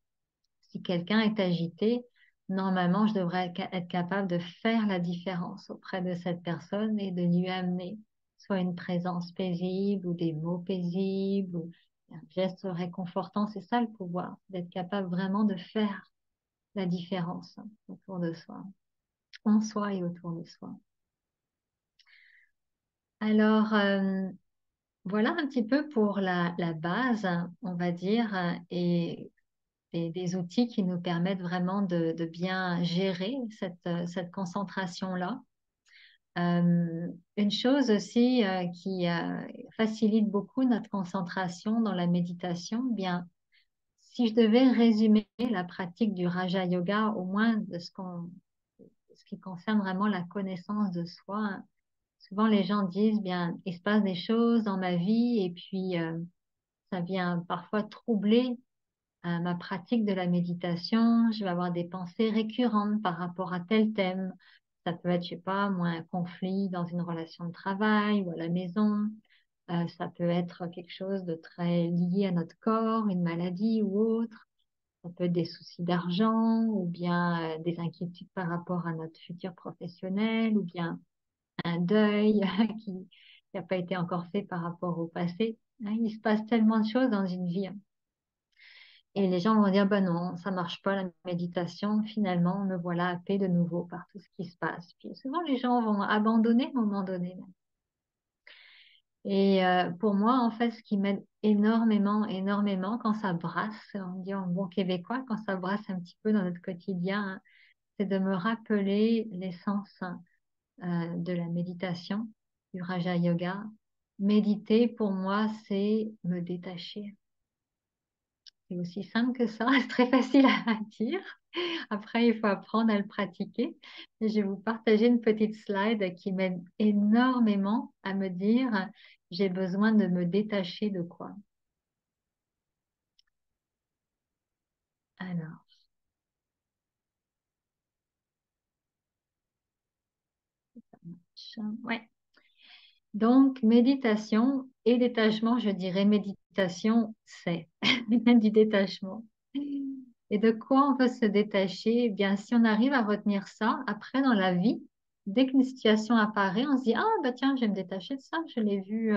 Si quelqu'un est agité, normalement, je devrais être capable de faire la différence auprès de cette personne et de lui amener soit une présence paisible ou des mots paisibles ou un geste réconfortant. C'est ça le pouvoir, d'être capable vraiment de faire la différence autour de soi, en soi et autour de soi. Alors, voilà un petit peu pour la base, on va dire, et des outils qui nous permettent vraiment de bien gérer cette concentration-là. Une chose aussi qui facilite beaucoup notre concentration dans la méditation, eh bien, si je devais résumer la pratique du Raja Yoga, au moins ce qui concerne vraiment la connaissance de soi, hein, souvent les gens disent, bien, il se passe des choses dans ma vie et puis ça vient parfois troubler ma pratique de la méditation, je vais avoir des pensées récurrentes par rapport à tel thème. Ça peut être, je sais pas, moi, un conflit dans une relation de travail ou à la maison. Ça peut être quelque chose de très lié à notre corps, une maladie ou autre. Ça peut être des soucis d'argent ou bien des inquiétudes par rapport à notre futur professionnel ou bien un deuil qui n'a pas été encore fait par rapport au passé. Hein, il se passe tellement de choses dans une vie. Et les gens vont dire, ben non, ça marche pas la méditation. Finalement, me voilà happé de nouveau par tout ce qui se passe. Puis souvent, les gens vont abandonner à un moment donné. Et pour moi, en fait, ce qui m'aide énormément, énormément, quand ça brasse, on dit en bon québécois, quand ça brasse un petit peu dans notre quotidien, hein, c'est de me rappeler l'essence de la méditation, du Raja Yoga. Méditer, pour moi, c'est me détacher. C'est aussi simple que ça, c'est très facile à dire. Après, il faut apprendre à le pratiquer. Et je vais vous partager une petite slide qui m'aide énormément à me dire, j'ai besoin de me détacher de quoi? Alors, ouais. Donc, méditation et détachement, je dirais méditation, c'est du détachement. Et de quoi on peut se détacher? Eh bien, si on arrive à retenir ça, après dans la vie, dès qu'une situation apparaît, on se dit, ah bah tiens, je vais me détacher de ça, je l'ai vu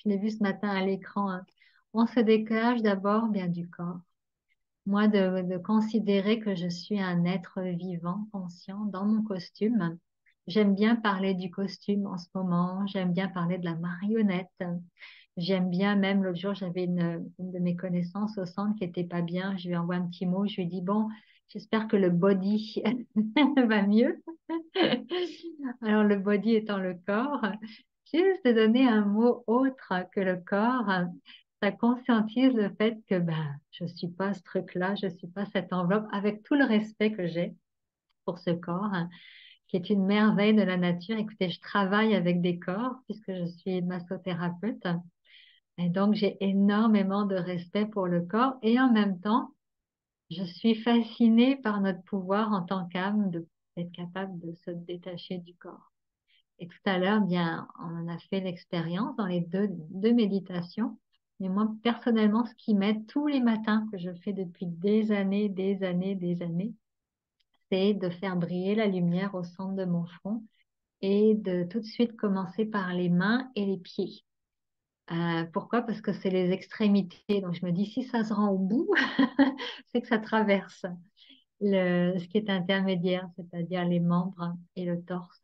ce matin à l'écran, hein. On se déclenche d'abord bien du corps. Moi, de considérer que je suis un être vivant, conscient, dans mon costume. J'aime bien parler du costume en ce moment, j'aime bien parler de la marionnette. J'aime bien, même l'autre jour, j'avais une de mes connaissances au centre qui était pas bien. Je lui envoie un petit mot, je lui dis, bon, j'espère que le body va mieux. Alors, le body étant le corps, juste de donner un mot autre que le corps, ça conscientise le fait que ben, je ne suis pas ce truc-là, je ne suis pas cette enveloppe, avec tout le respect que j'ai pour ce corps, hein, qui est une merveille de la nature. Écoutez, je travaille avec des corps puisque je suis massothérapeute. Et donc, j'ai énormément de respect pour le corps et en même temps, je suis fascinée par notre pouvoir en tant qu'âme d'être capable de se détacher du corps. Et tout à l'heure, bien, on en a fait l'expérience dans les deux méditations. Mais moi, personnellement, ce qui m'aide tous les matins, que je fais depuis des années, des années, des années, c'est de faire briller la lumière au centre de mon front et de tout de suite commencer par les mains et les pieds. Pourquoi? Parce que c'est les extrémités. Donc, je me dis, si ça se rend au bout, c'est que ça traverse ce qui est intermédiaire, c'est-à-dire les membres et le torse.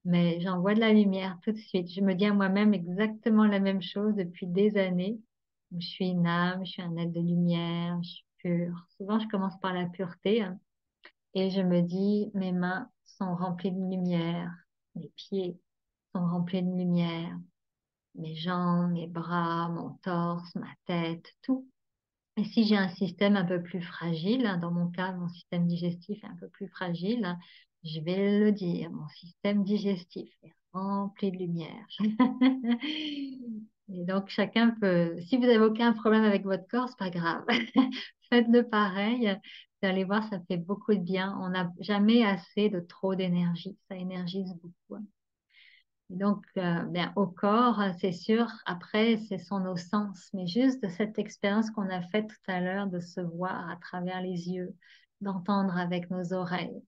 Mais j'envoie de la lumière tout de suite. Je me dis à moi-même exactement la même chose depuis des années. Je suis une âme, je suis un être de lumière, je suis pure. Souvent, je commence par la pureté, hein, et je me dis, mes mains sont remplies de lumière, mes pieds sont remplis de lumière, mes jambes, mes bras, mon torse, ma tête, tout. Et si j'ai un système un peu plus fragile, hein, dans mon cas, mon système digestif est un peu plus fragile, hein, je vais le dire, mon système digestif est rempli de lumière. Et donc, chacun peut, si vous n'avez aucun problème avec votre corps, c'est pas grave. Faites-le pareil. Vous allez voir, ça fait beaucoup de bien. On n'a jamais assez de trop d'énergie. Ça énergise beaucoup, hein. Donc, ben, au corps, c'est sûr, après, ce sont nos sens, mais juste de cette expérience qu'on a faite tout à l'heure, de se voir à travers les yeux, d'entendre avec nos oreilles,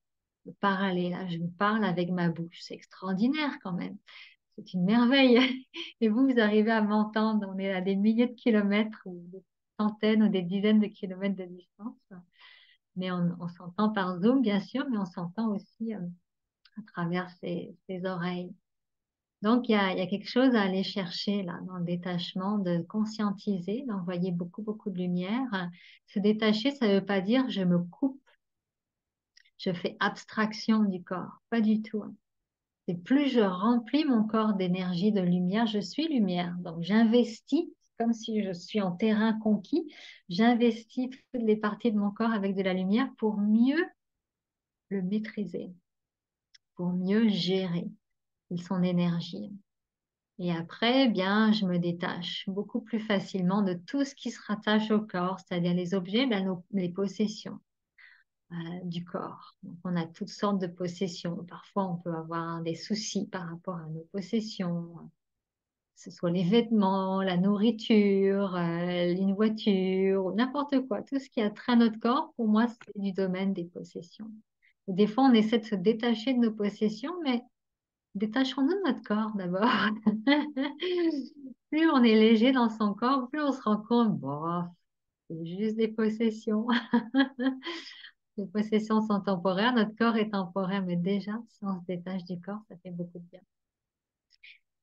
de parler. Là, je vous parle avec ma bouche, c'est extraordinaire quand même. C'est une merveille. Et vous arrivez à m'entendre, on est à des milliers de kilomètres ou des centaines ou des dizaines de kilomètres de distance, mais on s'entend par Zoom, bien sûr, mais on s'entend aussi à travers ses oreilles. Donc, il y a quelque chose à aller chercher là, dans le détachement, de conscientiser, d'envoyer beaucoup, beaucoup de lumière. Se détacher, ça ne veut pas dire je me coupe, je fais abstraction du corps. Pas du tout, hein. Et plus je remplis mon corps d'énergie, de lumière, je suis lumière. Donc, j'investis, comme si je suis en terrain conquis, j'investis toutes les parties de mon corps avec de la lumière pour mieux le maîtriser, pour mieux gérer son énergie. Et après, eh bien, je me détache beaucoup plus facilement de tout ce qui se rattache au corps, c'est-à-dire les objets, ben, les possessions du corps. Donc, on a toutes sortes de possessions. Parfois, on peut avoir des soucis par rapport à nos possessions, que ce soit les vêtements, la nourriture, une voiture, ou n'importe quoi. Tout ce qui a trait à notre corps, pour moi, c'est du domaine des possessions. Et des fois, on essaie de se détacher de nos possessions, mais détachons-nous de notre corps d'abord. Plus on est léger dans son corps, plus on se rend compte, bon, c'est juste des possessions. Les possessions sont temporaires, notre corps est temporaire, mais déjà, si on se détache du corps, ça fait beaucoup de bien.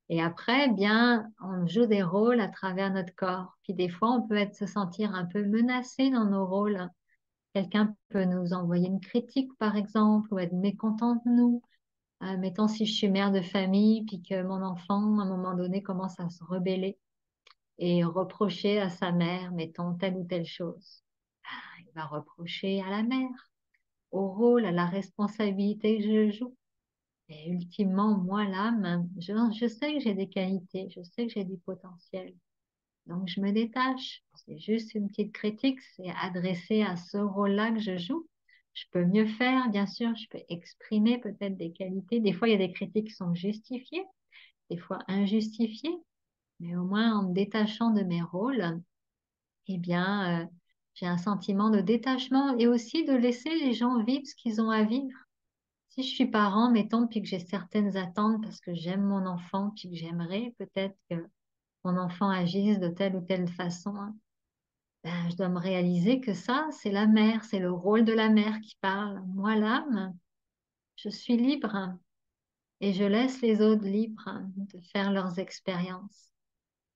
Et après, eh bien, on joue des rôles à travers notre corps. Puis des fois, on peut se sentir un peu menacé dans nos rôles. Quelqu'un peut nous envoyer une critique, par exemple, ou être mécontent de nous. Mettons, si je suis mère de famille, puis que mon enfant, à un moment donné, commence à se rebeller et reprocher à sa mère, mettons, telle ou telle chose. Il va reprocher à la mère, au rôle, à la responsabilité que je joue. Et ultimement, moi, l'âme, je sais que j'ai des qualités, je sais que j'ai du potentiel. Donc, je me détache. C'est juste une petite critique, c'est adressé à ce rôle-là que je joue. Je peux mieux faire, bien sûr, je peux exprimer peut-être des qualités. Des fois, il y a des critiques qui sont justifiées. des fois injustifiées, mais au moins en me détachant de mes rôles, eh bien, j'ai un sentiment de détachement et aussi de laisser les gens vivre ce qu'ils ont à vivre. Si je suis parent, mettons, puis que j'ai certaines attentes parce que j'aime mon enfant, puis que j'aimerais peut-être que mon enfant agisse de telle ou telle façon, hein, ben, je dois me réaliser que ça, c'est la mère, c'est le rôle de la mère qui parle. Moi, l'âme, je suis libre, hein, et je laisse les autres libres, hein, de faire leurs expériences.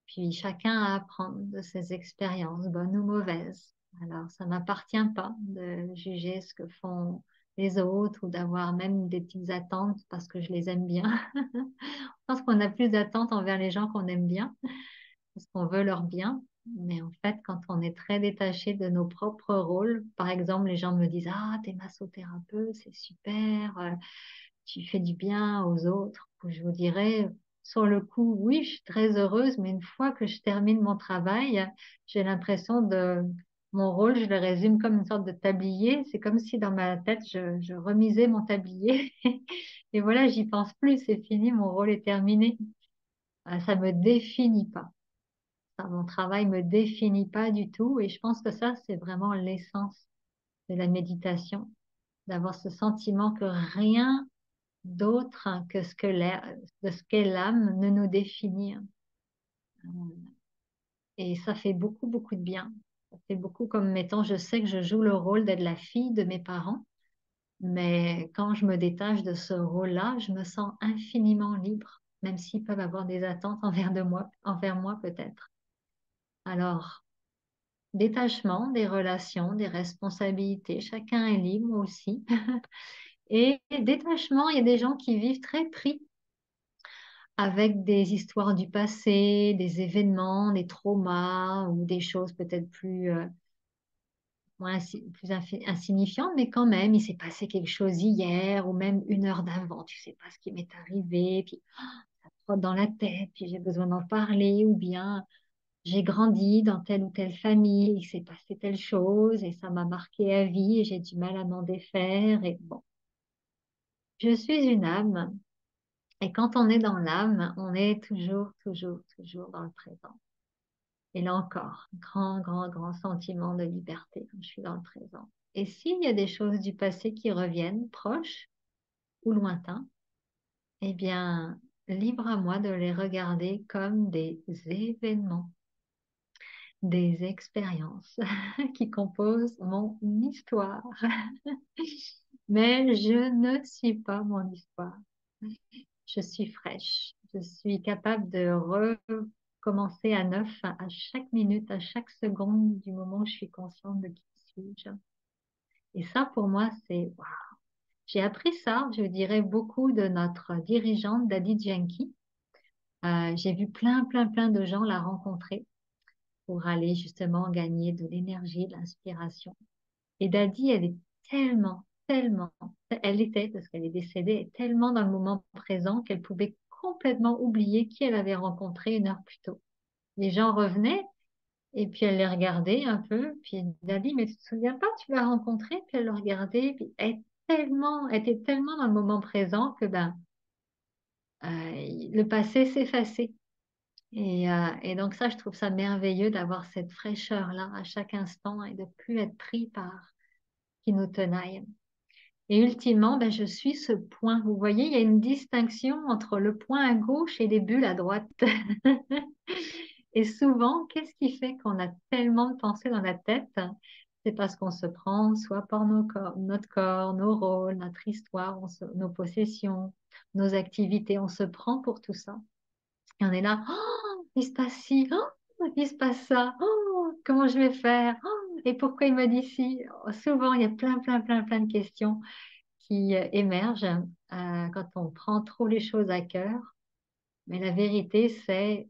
Puis chacun à apprendre de ses expériences, bonnes ou mauvaises. Alors, ça m'appartient pas de juger ce que font les autres ou d'avoir même des petites attentes parce que je les aime bien. Je pense qu'on a plus d'attentes envers les gens qu'on aime bien parce qu'on veut leur bien. Mais en fait, quand on est très détaché de nos propres rôles, par exemple, les gens me disent, ah, t'es massothérapeute, c'est super, tu fais du bien aux autres. Je vous dirais, sur le coup, oui, je suis très heureuse, mais une fois que je termine mon travail, j'ai l'impression de mon rôle, je le résume comme une sorte de tablier. C'est comme si dans ma tête, je remisais mon tablier. Et voilà, j'y pense plus, c'est fini, mon rôle est terminé. Ça me définit pas. Ça, mon travail me définit pas du tout. Et je pense que ça, c'est vraiment l'essence de la méditation, d'avoir ce sentiment que rien d'autre que de ce qu'est l'âme ne nous définit. Et ça fait beaucoup, beaucoup de bien. Ça fait beaucoup comme, mettons, je sais que je joue le rôle d'être la fille de mes parents, mais quand je me détache de ce rôle-là, je me sens infiniment libre, même s'ils peuvent avoir des attentes envers moi peut-être. Alors, détachement des relations, des responsabilités, chacun est libre aussi. Et détachement, il y a des gens qui vivent très pris avec des histoires du passé, des événements, des traumas ou des choses peut-être plus insignifiantes, mais quand même, il s'est passé quelque chose hier ou même une heure d'avant, tu sais pas ce qui m'est arrivé, puis ça te trotte dans la tête, puis j'ai besoin d'en parler, ou bien j'ai grandi dans telle ou telle famille, il s'est passé telle chose et ça m'a marqué à vie et j'ai du mal à m'en défaire. Et bon, je suis une âme. Et quand on est dans l'âme, on est toujours, toujours, toujours dans le présent. Et là encore, grand, grand, grand sentiment de liberté quand je suis dans le présent. Et s'il y a des choses du passé qui reviennent, proches ou lointains, eh bien, libre à moi de les regarder comme des événements, des expériences qui composent mon histoire. Mais je ne suis pas mon histoire. Je suis fraîche. Je suis capable de recommencer à neuf à chaque minute, à chaque seconde du moment où je suis consciente de qui suis-je. Et ça, pour moi, c'est waouh. J'ai appris ça, je dirais, beaucoup de notre dirigeante, Dadi Janki. J'ai vu plein, plein, plein de gens la rencontrer pour aller justement gagner de l'énergie, de l'inspiration. Et Dadi, elle est tellement, tellement, elle était, parce qu'elle est décédée, tellement dans le moment présent qu'elle pouvait complètement oublier qui elle avait rencontré une heure plus tôt. Les gens revenaient et puis elle les regardait un peu, puis Dadi, mais tu te souviens pas, tu l'as rencontré, puis elle le regardait, puis elle était tellement dans le moment présent que le passé s'effaçait. Et donc ça, je trouve ça merveilleux d'avoir cette fraîcheur-là à chaque instant et de plus être pris par qui nous tenaille. Et ultimement, ben, je suis ce point. Vous voyez, il y a une distinction entre le point à gauche et les bulles à droite. Et souvent, qu'est-ce qui fait qu'on a tellement de pensées dans la tête? C'est parce qu'on se prend soit par notre corps, nos rôles, notre histoire, nos possessions, nos activités. On se prend pour tout ça. Et on est là, oh, il se passe ci, oh, il se passe ça, oh, comment je vais faire? Oh, et pourquoi il m'a dit ci? Oh, souvent, il y a plein, plein, plein, plein de questions qui émergent quand on prend trop les choses à cœur. Mais la vérité, c'est,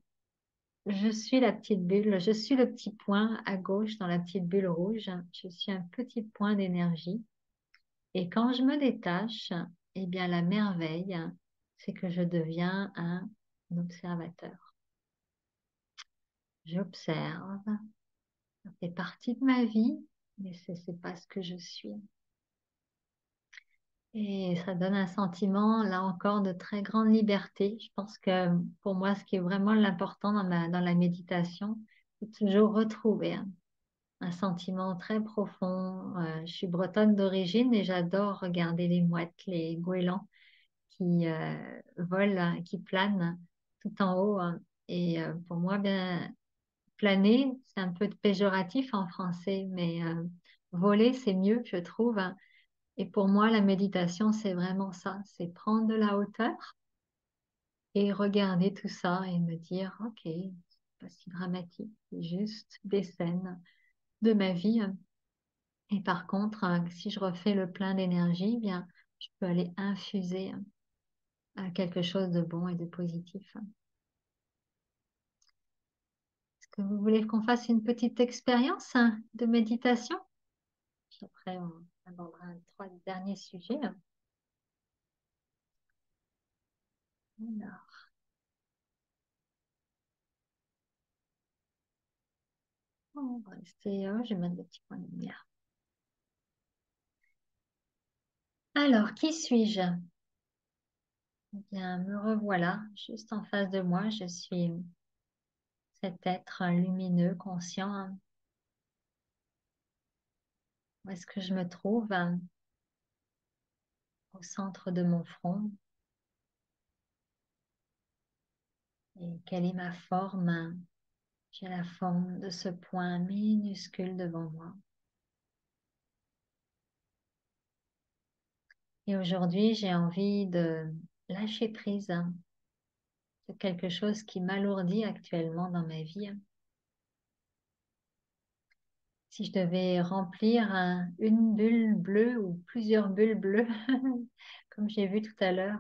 je suis la petite bulle, je suis le petit point à gauche dans la petite bulle rouge. Je suis un petit point d'énergie. Et quand je me détache, eh bien, la merveille, c'est que je deviens un observateur. J'observe, ça fait partie de ma vie, mais c'est pas ce que je suis. Et ça donne un sentiment, là encore, de très grande liberté. Je pense que pour moi, ce qui est vraiment l'important dans la méditation, c'est toujours retrouver un sentiment très profond. Je suis bretonne d'origine et j'adore regarder les mouettes, les goélands qui volent, qui planent tout en haut, hein. Et pour moi, bien, planer, c'est un peu péjoratif en français, mais voler, c'est mieux, je trouve, hein. Et pour moi, la méditation, c'est vraiment ça, c'est prendre de la hauteur et regarder tout ça et me dire, OK, c'est pas si dramatique, c'est juste des scènes de ma vie. Et par contre, si je refais le plein d'énergie, eh bien, je peux aller infuser quelque chose de bon et de positif. Est-ce que vous voulez qu'on fasse une petite expérience de méditation? Puis après, on abordera un trois derniers sujets. Alors, on va rester, je vais mettre le petit point de lumière. Alors, qui suis-je? Eh bien, me revoilà juste en face de moi. Je suis cet être lumineux, conscient, hein. Où est-ce que je me trouve? Au centre de mon front. Et quelle est ma forme? J'ai la forme de ce point minuscule devant moi. Et aujourd'hui, j'ai envie de lâcher prise de quelque chose qui m'alourdit actuellement dans ma vie. Si je devais remplir une bulle bleue ou plusieurs bulles bleues, comme j'ai vu tout à l'heure,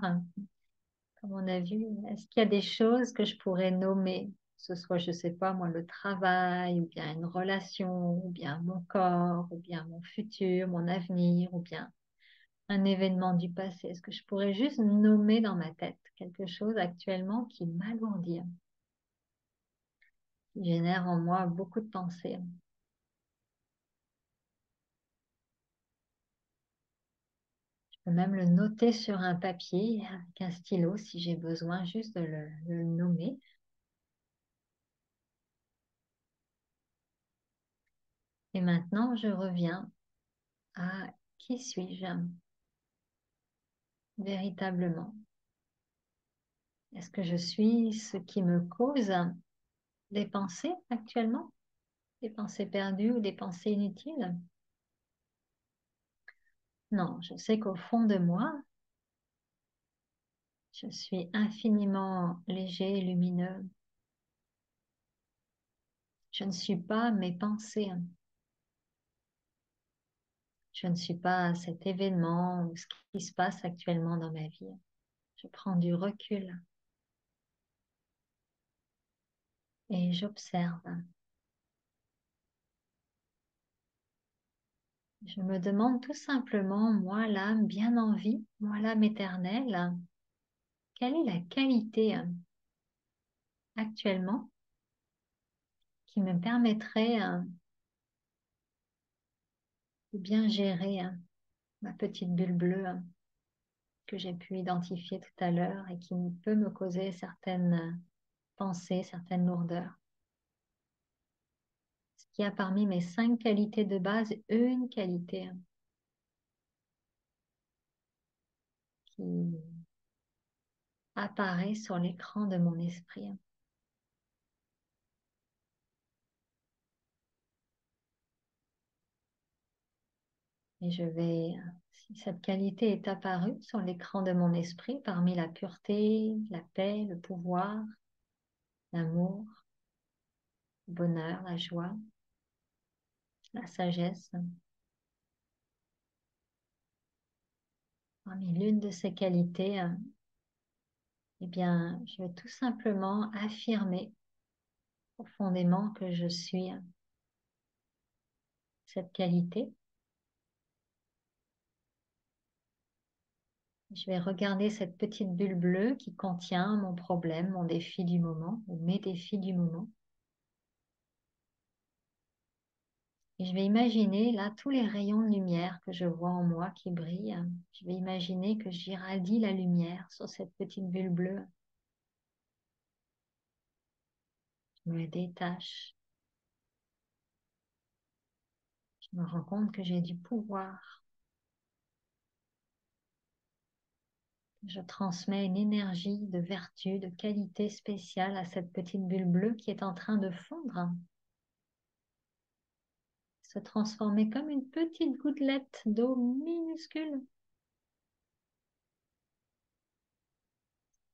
comme on a vu, est-ce qu'il y a des choses que je pourrais nommer, que ce soit, je ne sais pas moi, le travail, ou bien une relation, ou bien mon corps, ou bien mon futur, mon avenir, ou bien un événement du passé? Est-ce que je pourrais juste nommer dans ma tête quelque chose actuellement qui m'alourdit, qui génère en moi beaucoup de pensées? Je peux même le noter sur un papier avec un stylo si j'ai besoin juste de le nommer. Et maintenant, je reviens à qui suis-je véritablement? Est-ce que je suis ce qui me cause des pensées actuellement? Des pensées perdues ou des pensées inutiles? Non, je sais qu'au fond de moi, je suis infiniment léger et lumineux. Je ne suis pas mes pensées. Je ne suis pas cet événement ou ce qui se passe actuellement dans ma vie. Je prends du recul et j'observe. Je me demande tout simplement, moi l'âme bien en vie, moi l'âme éternelle, quelle est la qualité actuellement qui me permettrait de bien gérer ma petite bulle bleue que j'ai pu identifier tout à l'heure et qui peut me causer certaines pensées, certaines lourdeurs. Ce qui a parmi mes 5 qualités de base, une qualité qui apparaît sur l'écran de mon esprit. Et je vais, si cette qualité est apparue sur l'écran de mon esprit, parmi la pureté, la paix, le pouvoir, l'amour, le bonheur, la joie, la sagesse, parmi l'une de ces qualités, eh bien, je vais tout simplement affirmer profondément que je suis cette qualité. Je vais regarder cette petite bulle bleue qui contient mon problème, mon défi du moment, ou mes défis du moment. Et je vais imaginer là tous les rayons de lumière que je vois en moi qui brillent. Je vais imaginer que j'irradie la lumière sur cette petite bulle bleue. Je me détache. Je me rends compte que j'ai du pouvoir. Je transmets une énergie de vertu, de qualité spéciale à cette petite bulle bleue qui est en train de fondre, se transformer comme une petite gouttelette d'eau minuscule,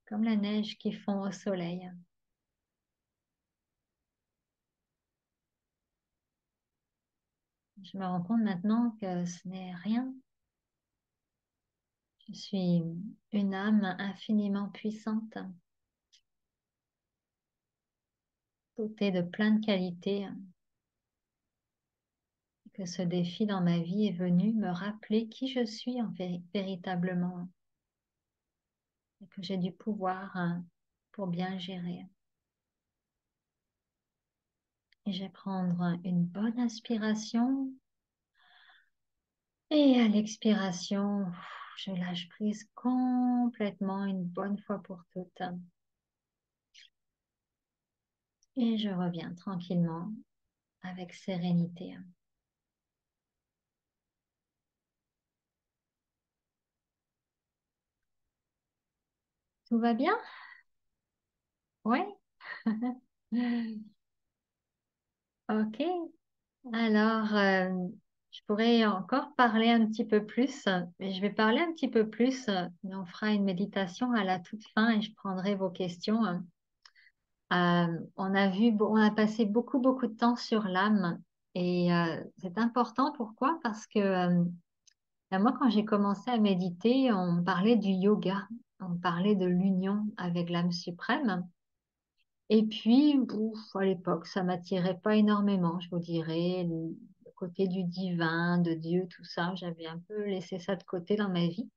comme la neige qui fond au soleil. Je me rends compte maintenant que ce n'est rien. Je suis une âme infiniment puissante, dotée de plein de qualités, que ce défi dans ma vie est venu me rappeler qui je suis véritablement, et que j'ai du pouvoir pour bien gérer. Et je vais prendre une bonne inspiration et à l'expiration, je lâche prise complètement une bonne fois pour toutes. Et je reviens tranquillement avec sérénité. Tout va bien? Oui? Ok. Alors, je pourrais encore parler un petit peu plus, mais je vais parler un petit peu plus, mais on fera une méditation à la toute fin et je prendrai vos questions. On a passé beaucoup, beaucoup de temps sur l'âme et c'est important. Pourquoi? Parce que moi, quand j'ai commencé à méditer, on parlait du yoga, on parlait de l'union avec l'âme suprême. Et puis, ouf, à l'époque, ça m'attirait pas énormément, je vous dirais, le côté du divin, de Dieu, tout ça, j'avais un peu laissé ça de côté dans ma vie.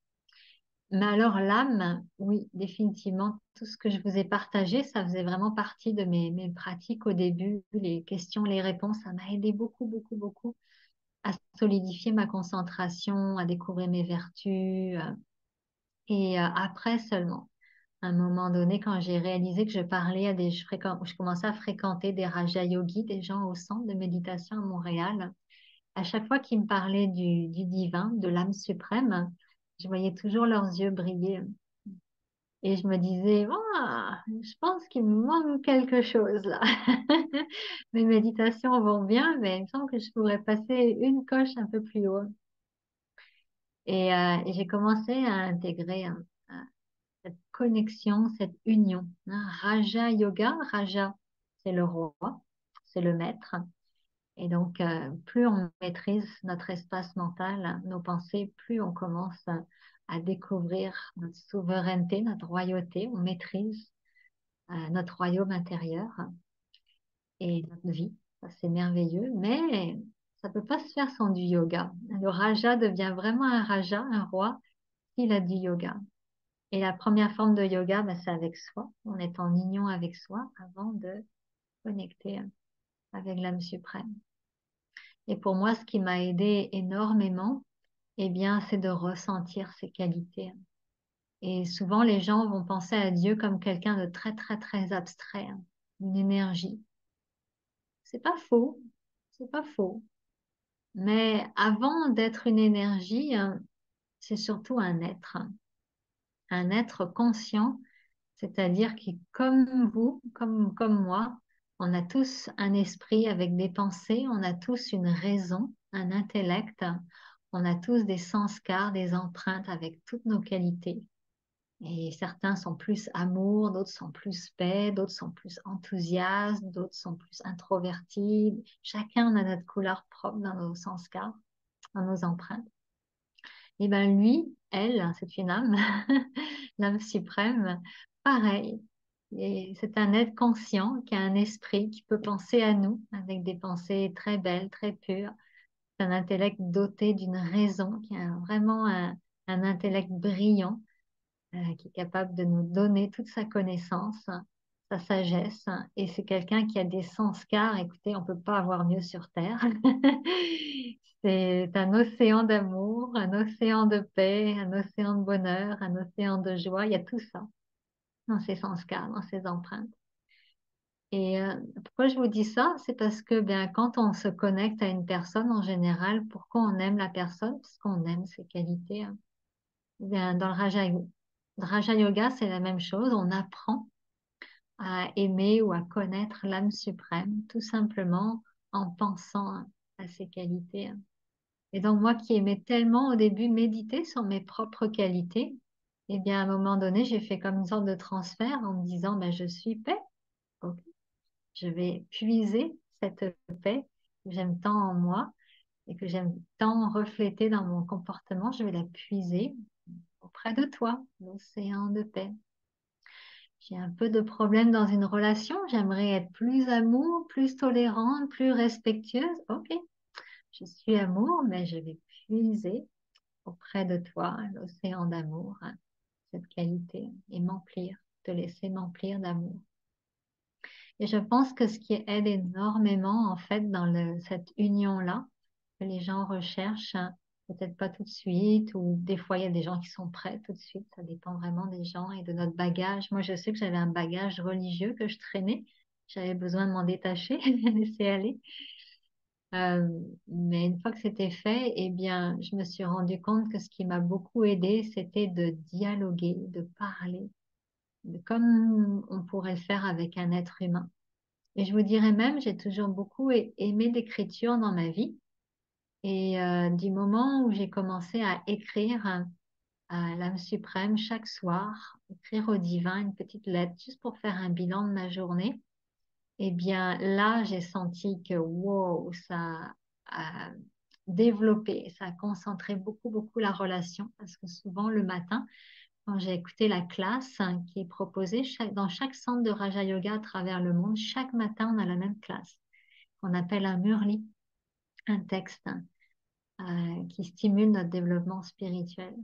Mais alors l'âme, oui, définitivement, tout ce que je vous ai partagé, ça faisait vraiment partie de mes pratiques au début. Les questions, les réponses, ça m'a aidé beaucoup, beaucoup, beaucoup à solidifier ma concentration, à découvrir mes vertus. Et après seulement, à un moment donné, quand j'ai réalisé que je parlais je commençais à fréquenter des Raja Yogis, des gens au centre de méditation à Montréal. À chaque fois qu'ils me parlaient du divin, de l'âme suprême, je voyais toujours leurs yeux briller. Et je me disais, ah, je pense qu'il me manque quelque chose là. Mes méditations vont bien, mais il me semble que je pourrais passer une coche un peu plus haut. Et j'ai commencé à intégrer cette connexion, cette union. Raja Yoga, Raja, c'est le roi, c'est le maître. Et donc, plus on maîtrise notre espace mental, nos pensées, plus on commence à découvrir notre souveraineté, notre royauté. On maîtrise notre royaume intérieur et notre vie. Ça, c'est merveilleux, mais ça peut pas se faire sans du yoga. Le Raja devient vraiment un Raja, un roi, s'il a du yoga. Et la première forme de yoga, ben, c'est avec soi. On est en union avec soi avant de connecter avec l'âme suprême. Et pour moi, ce qui m'a aidé énormément, eh bien, c'est de ressentir ces qualités. Et souvent, les gens vont penser à Dieu comme quelqu'un de très, très, très abstrait, une énergie. C'est pas faux, c'est pas faux. Mais avant d'être une énergie, c'est surtout un être conscient, c'est-à-dire qui, comme vous, comme moi, on a tous un esprit avec des pensées, on a tous une raison, un intellect, on a tous des sanskars, des empreintes avec toutes nos qualités. Et certains sont plus amour, d'autres sont plus paix, d'autres sont plus enthousiastes, d'autres sont plus introvertis. Chacun a notre couleur propre dans nos sanskars, dans nos empreintes. Et ben lui, elle, c'est une âme, l'âme suprême, pareil. Et c'est un être conscient qui a un esprit qui peut penser à nous avec des pensées très belles, très pures. C'est un intellect doté d'une raison, qui a vraiment un intellect brillant, qui est capable de nous donner toute sa connaissance. sa sagesse, hein, et c'est quelqu'un qui a des sens car, écoutez, on ne peut pas avoir mieux sur Terre. C'est un océan d'amour, un océan de paix, un océan de bonheur, un océan de joie. Il y a tout ça dans ces sens car, dans ces empreintes. Et pourquoi je vous dis ça? C'est parce que bien, quand on se connecte à une personne en général, pourquoi on aime la personne? Parce qu'on aime ses qualités, hein. Bien, dans le Raja Yoga, c'est la même chose. On apprend à aimer ou à connaître l'âme suprême, tout simplement en pensant, hein, à ses qualités, hein. Et donc, moi qui aimais tellement au début méditer sur mes propres qualités, eh bien, à un moment donné, j'ai fait comme une sorte de transfert en me disant, ben, je suis paix. Ok. Je vais puiser cette paix que j'aime tant en moi et que j'aime tant refléter dans mon comportement. Je vais la puiser auprès de toi, l'océan de paix. J'ai un peu de problème dans une relation. J'aimerais être plus amour, plus tolérante, plus respectueuse. Ok, je suis amour, mais je vais puiser auprès de toi l'océan d'amour, hein, cette qualité, et m'emplir, te laisser m'emplir d'amour. Et je pense que ce qui aide énormément, en fait, dans cette union-là, que les gens recherchent, hein, peut-être pas tout de suite, ou des fois, il y a des gens qui sont prêts tout de suite. Ça dépend vraiment des gens et de notre bagage. Moi, je sais que j'avais un bagage religieux que je traînais. J'avais besoin de m'en détacher, de laisser aller. Euh, mais une fois que c'était fait, eh bien, je me suis rendu compte que ce qui m'a beaucoup aidé, c'était de dialoguer, de parler, comme on pourrait le faire avec un être humain. Et je vous dirais même, j'ai toujours beaucoup aimé l'écriture dans ma vie. Et du moment où j'ai commencé à écrire, à l'âme suprême chaque soir, écrire au divin une petite lettre juste pour faire un bilan de ma journée, eh bien là, j'ai senti que wow, ça a développé, ça a concentré beaucoup, beaucoup la relation. Parce que souvent le matin, quand j'ai écouté la classe, hein, qui est proposée dans chaque centre de Raja Yoga à travers le monde, chaque matin, on a la même classe qu'on appelle un murli, un texte, hein, qui stimule notre développement spirituel.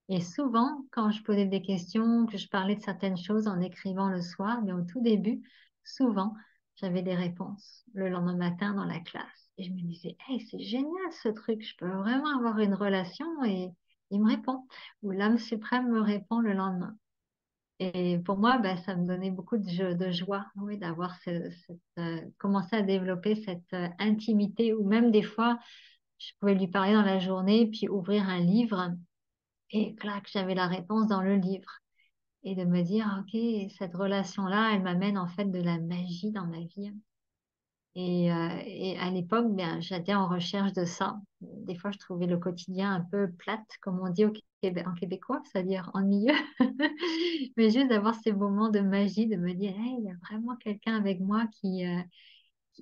Et souvent, quand je posais des questions, que je parlais de certaines choses en écrivant le soir, mais au tout début, souvent, j'avais des réponses le lendemain matin dans la classe. Et je me disais, hey, c'est génial ce truc, je peux vraiment avoir une relation et il me répond. Ou l'âme suprême me répond le lendemain. Et pour moi, ben, ça me donnait beaucoup de joie, oui, d'avoir commencé à développer cette intimité, ou même des fois, je pouvais lui parler dans la journée, puis ouvrir un livre, et clac, j'avais la réponse dans le livre. Et de me dire, OK, cette relation-là, elle m'amène en fait de la magie dans ma vie. Et à l'époque, bien, j'étais en recherche de ça. Des fois, je trouvais le quotidien un peu plate, comme on dit en québécois, c'est-à-dire ennuyeux. Mais juste d'avoir ces moments de magie, de me dire, hey, il y a vraiment quelqu'un avec moi qui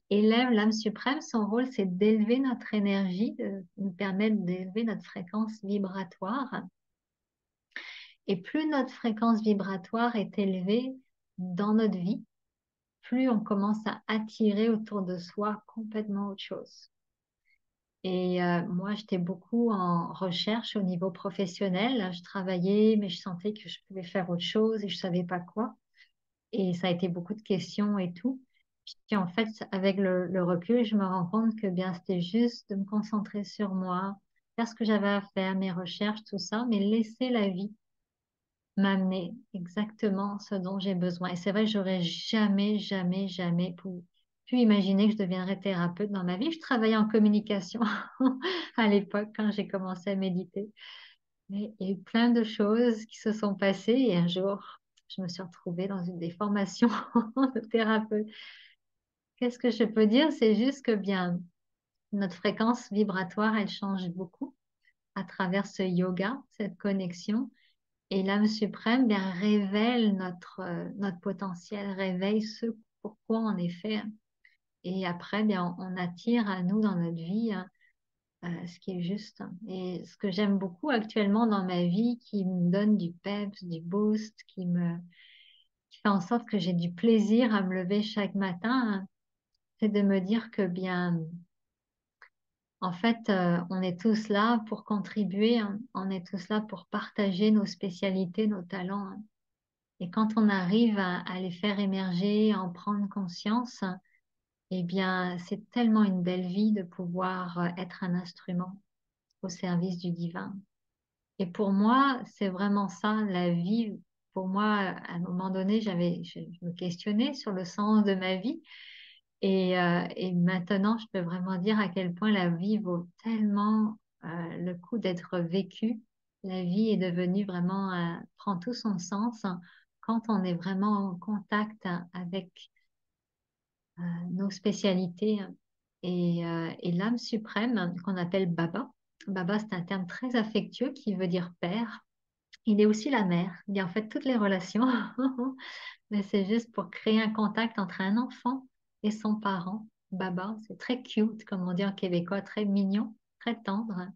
élève l'âme suprême. Son rôle, c'est d'élever notre énergie, de nous permettre d'élever notre fréquence vibratoire. Et plus notre fréquence vibratoire est élevée dans notre vie, plus on commence à attirer autour de soi complètement autre chose. Et moi, j'étais beaucoup en recherche au niveau professionnel. Je travaillais, mais je sentais que je pouvais faire autre chose et je savais pas quoi. Et ça a été beaucoup de questions et tout. Puis en fait, avec le recul, je me rends compte que bien, c'était juste de me concentrer sur moi, faire ce que j'avais à faire, mes recherches, tout ça, mais laisser la vie m'amener exactement ce dont j'ai besoin. Et c'est vrai, j'aurais jamais, jamais, jamais pu imaginer que je deviendrais thérapeute dans ma vie. Je travaillais en communication à l'époque quand j'ai commencé à méditer. Mais il y a eu plein de choses qui se sont passées et un jour, je me suis retrouvée dans une des formations de thérapeute. Qu'est-ce que je peux dire? C'est juste que bien, notre fréquence vibratoire, elle change beaucoup à travers ce yoga, cette connexion. Et l'âme suprême bien, révèle notre potentiel, réveille ce pourquoi on est fait. Et après, bien, on attire à nous dans notre vie, hein, ce qui est juste. Et ce que j'aime beaucoup actuellement dans ma vie, qui me donne du peps, du boost, qui fait en sorte que j'ai du plaisir à me lever chaque matin, hein, c'est de me dire que bien, en fait, on est tous là pour contribuer, hein, on est tous là pour partager nos spécialités, nos talents, hein. Et quand on arrive à les faire émerger, à en prendre conscience, eh bien, c'est tellement une belle vie de pouvoir être un instrument au service du divin. Et pour moi, c'est vraiment ça, la vie. Pour moi, à un moment donné, je me questionnais sur le sens de ma vie. Et maintenant, je peux vraiment dire à quel point la vie vaut tellement le coup d'être vécue. La vie est devenue vraiment, prend tout son sens quand on est vraiment en contact avec nos spécialités et l'âme suprême qu'on appelle Baba. Baba, c'est un terme très affectueux qui veut dire père. Il est aussi la mère. Il y a en fait toutes les relations, mais c'est juste pour créer un contact entre un enfant et son parent. Baba, c'est très cute, comme on dit en québécois, très mignon, très tendre.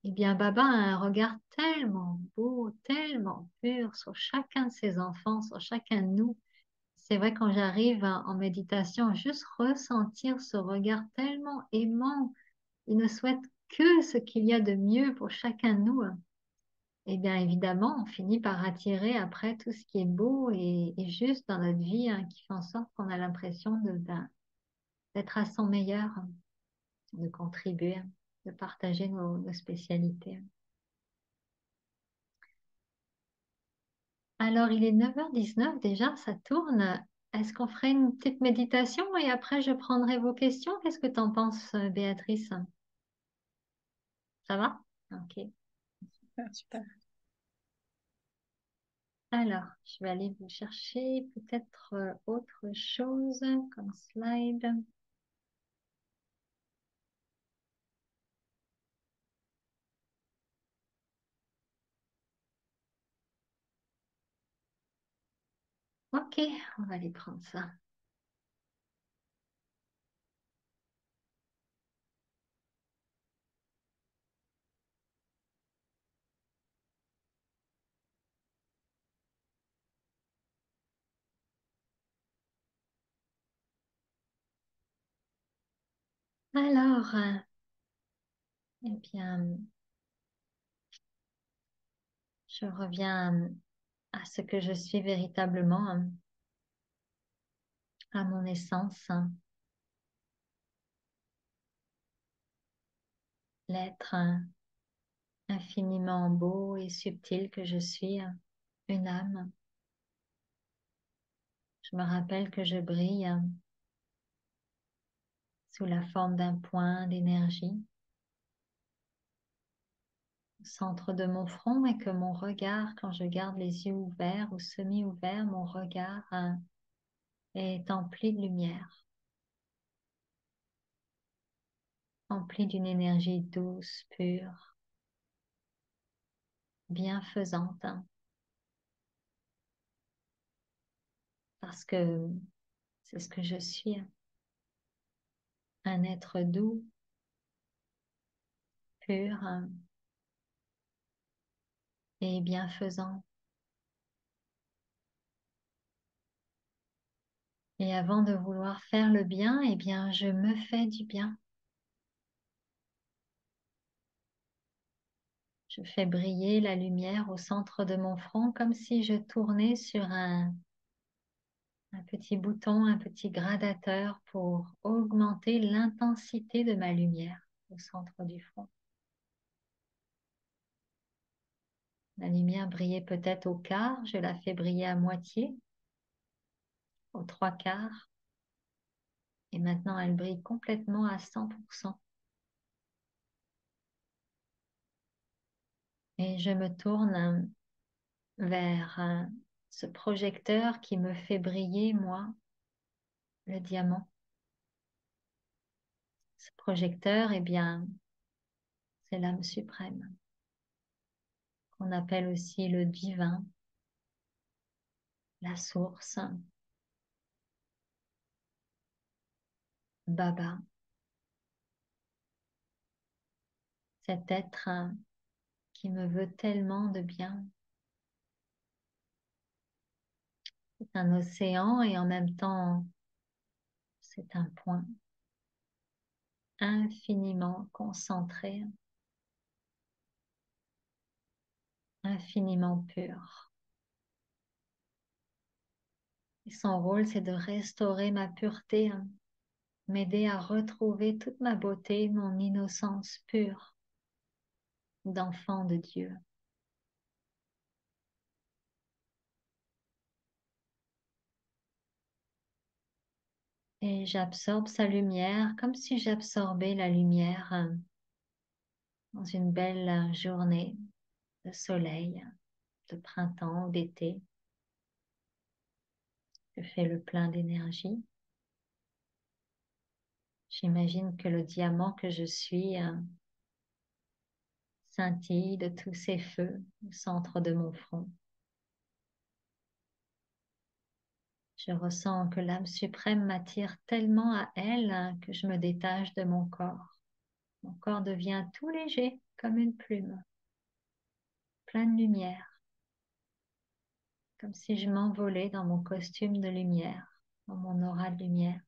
Eh bien, Baba a un regard tellement beau, tellement pur sur chacun de ses enfants, sur chacun de nous. C'est vrai, quand j'arrive en méditation, juste ressentir ce regard tellement aimant, il ne souhaite que ce qu'il y a de mieux pour chacun de nous. Et bien évidemment, on finit par attirer après tout ce qui est beau et juste dans notre vie, qui fait en sorte qu'on a l'impression d'être à son meilleur, de contribuer, de partager nos spécialités. Alors, il est 9h19 déjà, ça tourne. Est-ce qu'on ferait une petite méditation et après je prendrai vos questions? Qu'est-ce que tu en penses, Béatrice? Ça va? Ok. Super, super. Alors, je vais aller vous chercher peut-être autre chose comme slide. Ok, on va aller prendre ça. Alors, eh bien, je reviens à ce que je suis véritablement, à mon essence, l'être infiniment beau et subtil que je suis, une âme. Je me rappelle que je brille sous la forme d'un point d'énergie au centre de mon front et que mon regard, quand je garde les yeux ouverts ou semi-ouverts, mon regard est empli de lumière, empli d'une énergie douce, pure, bienfaisante, parce que c'est ce que je suis, un être doux, pur et bienfaisant. Et avant de vouloir faire le bien, eh bien, je me fais du bien. Je fais briller la lumière au centre de mon front comme si je tournais sur un petit bouton, un petit gradateur pour augmenter l'intensité de ma lumière au centre du front. La lumière brillait peut-être au quart, je la fais briller à moitié, aux trois quarts, et maintenant elle brille complètement à 100%. Et je me tourne vers ce projecteur qui me fait briller, moi, le diamant. Ce projecteur, eh bien, c'est l'âme suprême, qu'on appelle aussi le divin, la source, Baba, cet être qui me veut tellement de bien. C'est un océan et en même temps, c'est un point infiniment concentré, infiniment pur. Et son rôle, c'est de restaurer ma pureté, hein, m'aider à retrouver toute ma beauté, mon innocence pure d'enfant de Dieu. Et j'absorbe sa lumière comme si j'absorbais la lumière dans une belle journée de soleil, de printemps ou d'été. Je fais le plein d'énergie. J'imagine que le diamant que je suis scintille de tous ces feux au centre de mon front. Je ressens que l'âme suprême m'attire tellement à elle que je me détache de mon corps. Mon corps devient tout léger comme une plume, plein de lumière, comme si je m'envolais dans mon costume de lumière, dans mon aura de lumière.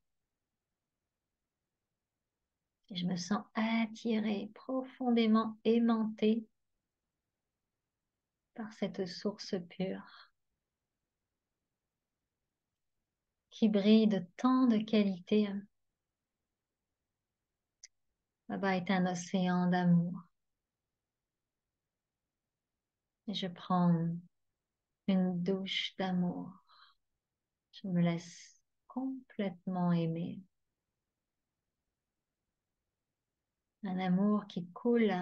Et je me sens attirée, profondément aimantée par cette source pure qui brille de tant de qualités. Là-bas est un océan d'amour. Et je prends une douche d'amour. Je me laisse complètement aimer. Un amour qui coule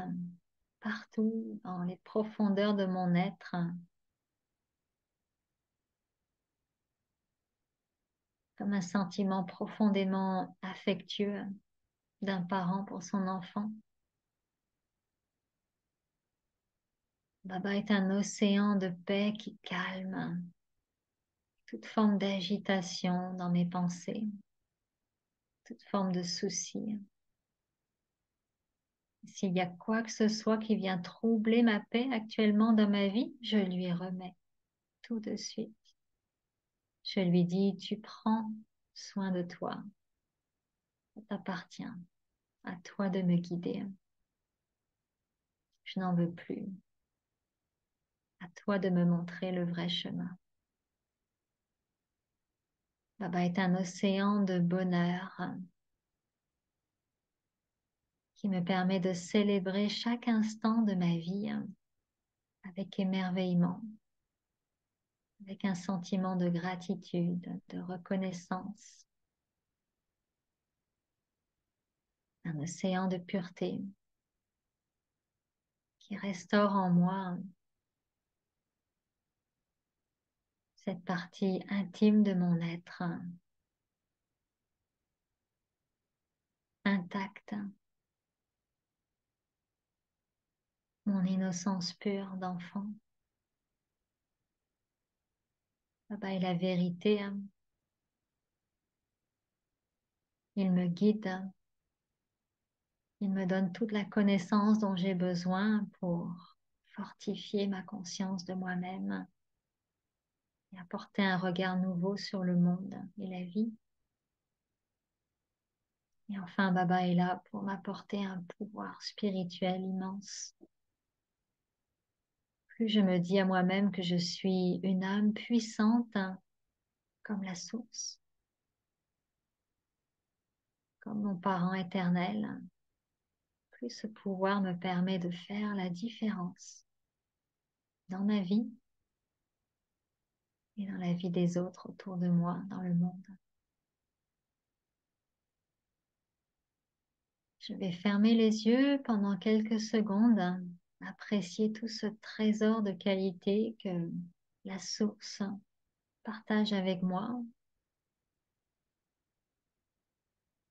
partout dans les profondeurs de mon être, comme un sentiment profondément affectueux d'un parent pour son enfant. Baba est un océan de paix qui calme toute forme d'agitation dans mes pensées, toute forme de souci. S'il y a quoi que ce soit qui vient troubler ma paix actuellement dans ma vie, je lui remets tout de suite. Je lui dis, tu prends soin de toi. Ça t'appartient. À toi de me guider. Je n'en veux plus. À toi de me montrer le vrai chemin. Baba est un océan de bonheur qui me permet de célébrer chaque instant de ma vie avec émerveillement, avec un sentiment de gratitude, de reconnaissance. Un océan de pureté qui restaure en moi cette partie intime de mon être, intacte, mon innocence pure d'enfant. Baba est la vérité. Il me guide. Il me donne toute la connaissance dont j'ai besoin pour fortifier ma conscience de moi-même et apporter un regard nouveau sur le monde et la vie. Et enfin, Baba est là pour m'apporter un pouvoir spirituel immense. Plus je me dis à moi-même que je suis une âme puissante comme la source, comme mon parent éternel, plus ce pouvoir me permet de faire la différence dans ma vie et dans la vie des autres autour de moi, dans le monde. Je vais fermer les yeux pendant quelques secondes, apprécier tout ce trésor de qualité que la source partage avec moi.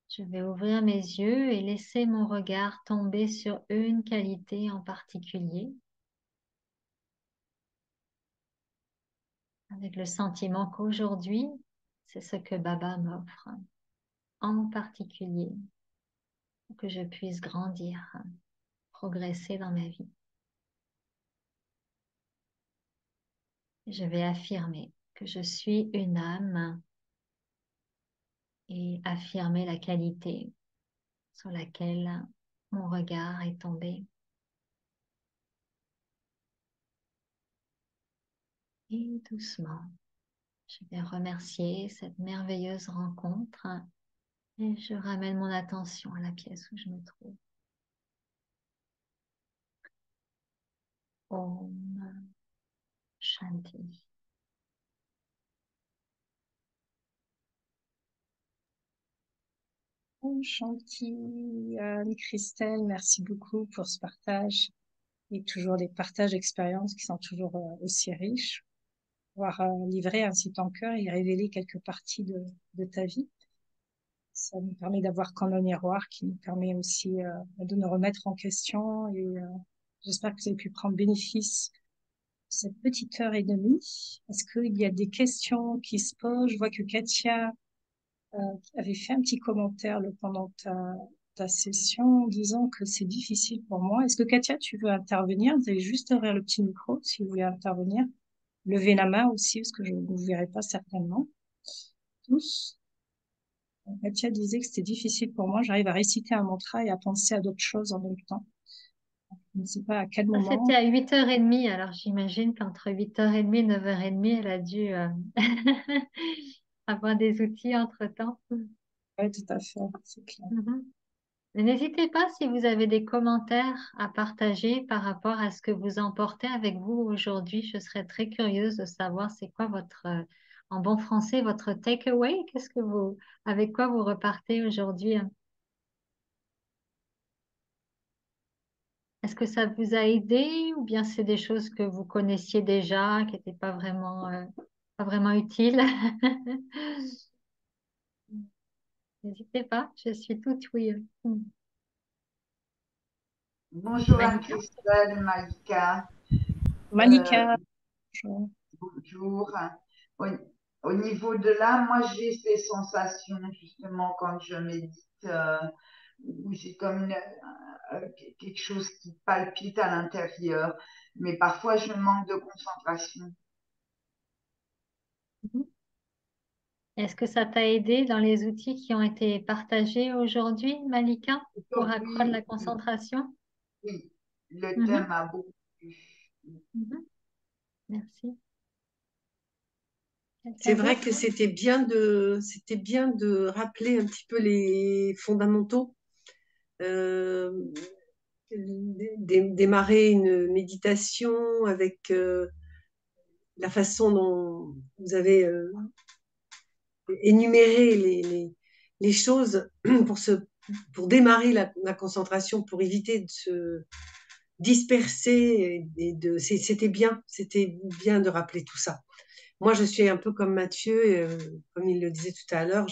Je vais ouvrir mes yeux et laisser mon regard tomber sur une qualité en particulier, avec le sentiment qu'aujourd'hui, c'est ce que Baba m'offre en particulier, pour que je puisse grandir, progresser dans ma vie. Je vais affirmer que je suis une âme et affirmer la qualité sur laquelle mon regard est tombé. Et doucement, Je vais remercier cette merveilleuse rencontre et je ramène mon attention à la pièce où je me trouve. Om Shanti. Gentil, Anne-Christelle, merci beaucoup pour ce partage et toujours des partages d'expériences qui sont toujours aussi riches. Pouvoir livrer ainsi ton cœur et révéler quelques parties de ta vie. Ça nous permet d'avoir comme un miroir qui nous permet aussi de nous remettre en question et j'espère que vous avez pu prendre bénéfice de cette petite heure et demie. Est-ce qu'il y a des questions qui se posent? Je vois que Katia avait fait un petit commentaire pendant ta session en disant que c'est difficile pour moi. Est-ce que Katia, tu veux intervenir? Vous allez juste ouvrir le petit micro si vous voulez intervenir. Levez la main aussi parce que je ne vous verrai pas certainement tous. Katia disait que c'était difficile pour moi. J'arrive à réciter un mantra et à penser à d'autres choses en même temps. Je ne sais pas à quel C'était moment. à 8h30, alors j'imagine qu'entre 8h30 et 9h30, elle a dû avoir des outils entre-temps. Oui, tout à fait, c'est clair. Mhm. Mais n'hésitez pas si vous avez des commentaires à partager par rapport à ce que vous emportez avec vous aujourd'hui. Je serais très curieuse de savoir c'est quoi votre, en bon français, votre takeaway. Avec quoi vous repartez aujourd'hui? Est-ce que ça vous a aidé ou bien c'est des choses que vous connaissiez déjà, qui n'étaient pas vraiment utiles? N'hésitez pas, je suis toute oui. Bonjour Malika? Anne-Christelle, Malika. Malika, bonjour. Bonjour. Au, au niveau de là, moi j'ai ces sensations justement quand je médite, où j'ai comme quelque chose qui palpite à l'intérieur, mais parfois je manque de concentration. Mhm. Est-ce que ça t'a aidé dans les outils qui ont été partagés aujourd'hui, Malika, pour accroître la Aujourd'hui, concentration? oui, le thème Mhm, a beaucoup plu. mhm. Merci. C'est Quelqu'un vrai d'autre? que c'était bien de rappeler un petit peu les fondamentaux, euh, démarrer une méditation avec la façon dont vous avez énuméré les choses pour démarrer la concentration, pour éviter de se disperser. C'était bien de rappeler tout ça. Moi, je suis un peu comme Mathieu, comme il le disait tout à l'heure,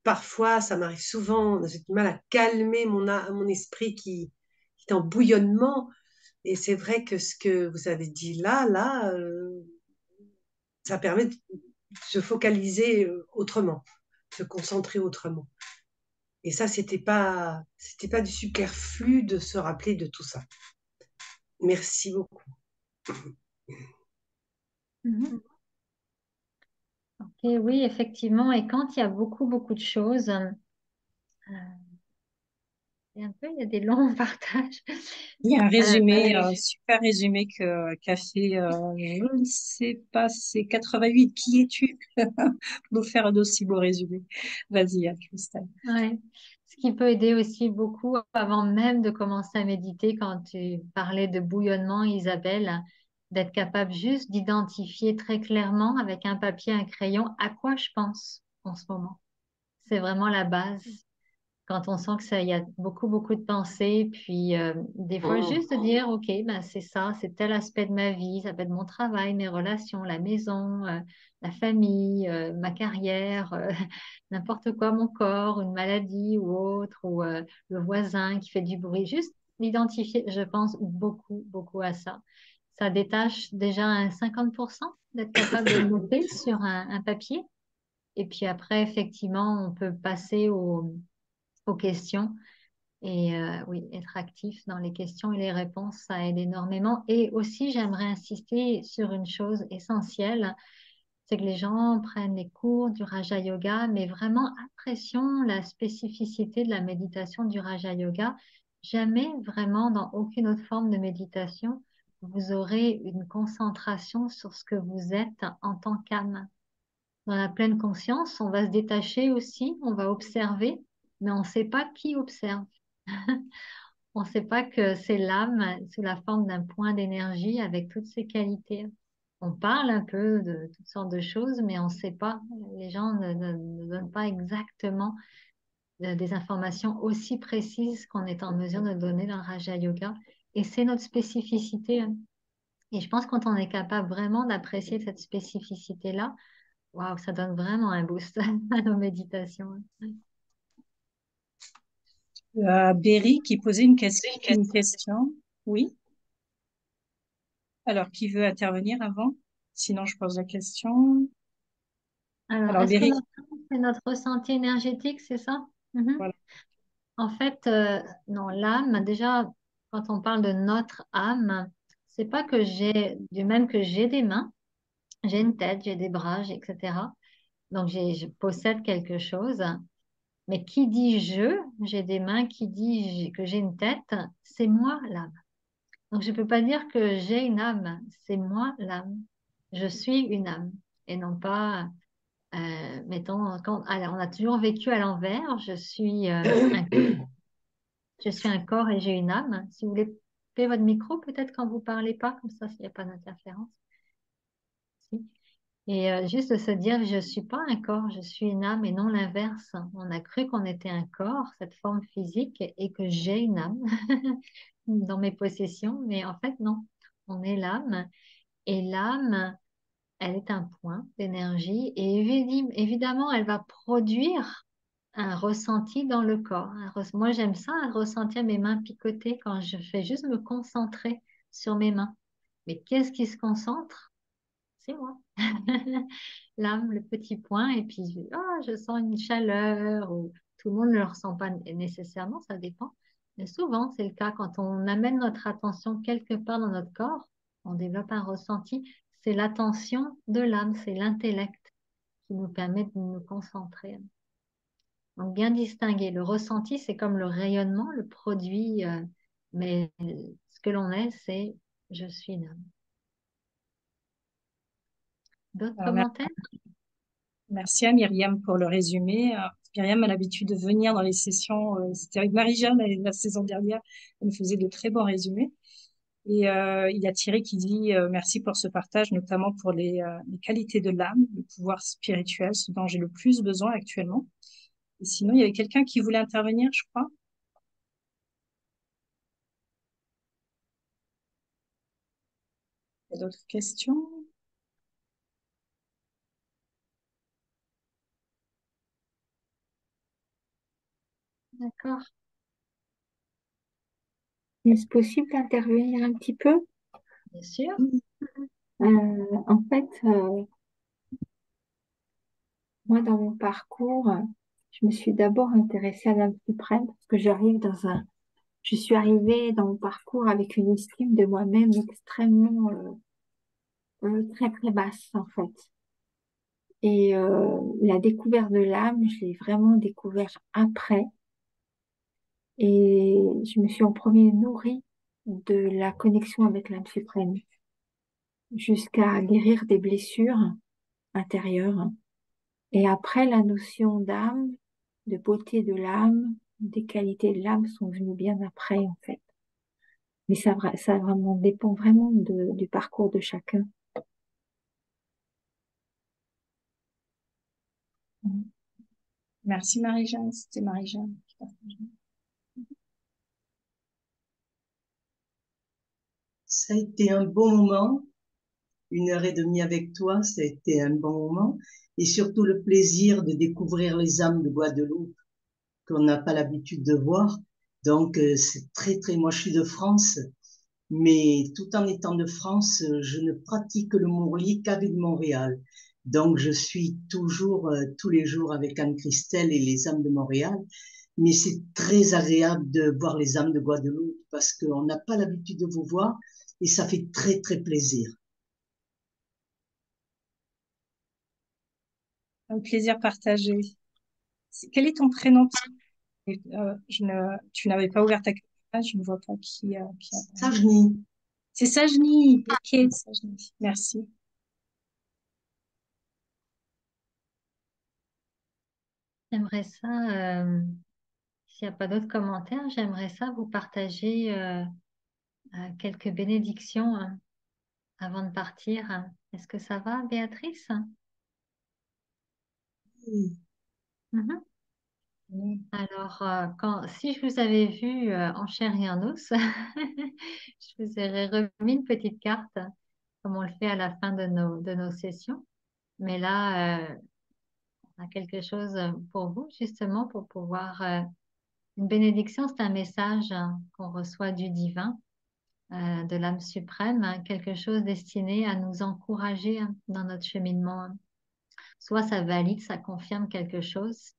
parfois, ça m'arrive souvent, j'ai du mal à calmer mon esprit qui est en bouillonnement. Et c'est vrai que ce que vous avez dit ça permet de se focaliser autrement, se concentrer autrement. Et ça, c'était pas du superflu de se rappeler de tout ça. Merci beaucoup. Mhm. Ok, oui, effectivement. Et quand il y a beaucoup, beaucoup de choses, il y a des longs partages. Il y a un Euh, résumé, un super résumé qu'a fait, je ne sais pas, c'est 88. Qui es-tu pour nous faire un aussi beau résumé? Vas-y, Christelle. Ouais. Ce qui peut aider aussi beaucoup avant même de commencer à méditer, quand tu parlais de bouillonnement, Isabelle, d'être capable juste d'identifier très clairement avec un papier, un crayon, à quoi je pense en ce moment. C'est vraiment la base. Quand on sent que ça, il y a beaucoup, beaucoup de pensées, puis des fois juste de dire, OK, ben c'est ça, c'est tel aspect de ma vie, ça peut être mon travail, mes relations, la maison, la famille, ma carrière, n'importe quoi, mon corps, une maladie ou autre, ou le voisin qui fait du bruit. Juste l'identifier, je pense beaucoup, beaucoup à ça. Ça détache déjà un 50% d'être capable de le noter sur un papier. Et puis après, effectivement, on peut passer aux questions. Et oui, être actif dans les questions et les réponses, ça aide énormément. Et aussi, j'aimerais insister sur une chose essentielle, c'est que les gens prennent les cours du Raja Yoga, mais vraiment apprécions la spécificité de la méditation du Raja Yoga. Jamais vraiment dans aucune autre forme de méditation, vous aurez une concentration sur ce que vous êtes en tant qu'âme. Dans la pleine conscience, on va se détacher aussi, on va observer, mais on ne sait pas qui observe. On ne sait pas que c'est l'âme sous la forme d'un point d'énergie avec toutes ses qualités. On parle un peu de toutes sortes de choses, mais on ne sait pas. Les gens ne donnent pas exactement des informations aussi précises qu'on est en mesure de donner dans le Raja Yoga. Et c'est notre spécificité, hein. Et je pense que quand on est capable vraiment d'apprécier cette spécificité-là, waouh, ça donne vraiment un boost à nos méditations. Berry qui posait une question. Oui. Alors, qui veut intervenir avant? Sinon, je pose la question. Alors, Alors, est-ce que Berry, c'est notre ressenti énergétique, c'est ça? Mhm. voilà. En fait, non, l'âme, déjà, quand on parle de notre âme, c'est pas que j'ai, du même que j'ai des mains, j'ai une tête, j'ai des bras, etc. Donc, je possède quelque chose. Mais qui dit j'ai des mains, qui dit que j'ai une tête, c'est moi l'âme. Donc, je ne peux pas dire que j'ai une âme, c'est moi l'âme. Je suis une âme et non pas, mettons, alors, on a toujours vécu à l'envers. Je suis un corps et j'ai une âme. Si vous voulez couper votre micro, peut-être quand vous parlez pas, comme ça, s'il n'y a pas d'interférence. Si. Et juste de se dire, je ne suis pas un corps, je suis une âme et non l'inverse. On a cru qu'on était un corps, cette forme physique, et que j'ai une âme dans mes possessions, mais en fait, non. On est l'âme et l'âme, elle est un point d'énergie et évidemment, elle va produire un ressenti dans le corps. Moi, j'aime ça, ressentir mes mains picoter quand je fais juste me concentrer sur mes mains. Mais qu'est-ce qui se concentre? C'est moi. L'âme, le petit point, et puis je sens une chaleur, ou tout le monde ne le ressent pas nécessairement, ça dépend. Mais souvent, c'est le cas quand on amène notre attention quelque part dans notre corps, on développe un ressenti. C'est l'attention de l'âme, c'est l'intellect qui nous permet de nous concentrer. Donc, bien distinguer. Le ressenti, c'est comme le rayonnement, le produit, mais ce que l'on est, c'est je suis une âme. D'autres Alors, commentaires? merci à Myriam pour le résumé. Myriam a l'habitude de venir dans les sessions. C'était avec Marie-Jeanne la saison dernière. Elle nous faisait de très bons résumés. Et il y a Thierry qui dit merci pour ce partage, notamment pour les qualités de l'âme, le pouvoir spirituel, ce dont j'ai le plus besoin actuellement. Et sinon, il y avait quelqu'un qui voulait intervenir, je crois. Il y a d'autres questions? D'accord. Est-ce possible d'intervenir un petit peu? Bien sûr. En fait, moi, dans mon parcours, je me suis d'abord intéressée à l'âme suprême parce que je suis arrivée dans mon parcours avec une estime de moi-même extrêmement, très, très basse, en fait. Et la découverte de l'âme, je l'ai vraiment découvert après. Et je me suis en premier nourrie de la connexion avec l'âme suprême jusqu'à guérir des blessures intérieures. Et après, la notion d'âme, de beauté de l'âme, des qualités de l'âme sont venues bien après, en fait. Mais ça vraiment dépend vraiment du parcours de chacun. Merci Marie-Jeanne. C'était Marie-Jeanne qui partageait. Ça a été un bon moment, 1 heure et demie avec toi, ça a été un bon moment, et surtout le plaisir de découvrir les âmes de Guadeloupe qu'on n'a pas l'habitude de voir. Donc c'est très très, moi je suis de France, mais tout en étant de France, je ne pratique le Mourli qu'avec Montréal. Donc je suis toujours tous les jours avec Anne-Christelle et les âmes de Montréal, mais c'est très agréable de voir les âmes de Guadeloupe parce qu'on n'a pas l'habitude de vous voir et ça fait très très plaisir. Un plaisir partagé. Quel est ton prénom? Tu n'avais pas ouvert ta caméra, je ne vois pas qui a parlé. Sajni, C'est Sajni. Ok, Sajni. Merci. J'aimerais ça, s'il n'y a pas d'autres commentaires, j'aimerais ça vous partager quelques bénédictions avant de partir. Est-ce que ça va, Béatrice? Mhm. Alors, si je vous avais vu en chair et en os, je vous aurais remis une petite carte, comme on le fait à la fin de nos sessions. Mais là, on a quelque chose pour vous, justement, pour pouvoir... une bénédiction, c'est un message qu'on reçoit du divin, de l'âme suprême, quelque chose destiné à nous encourager dans notre cheminement. Soit ça valide, ça confirme quelque chose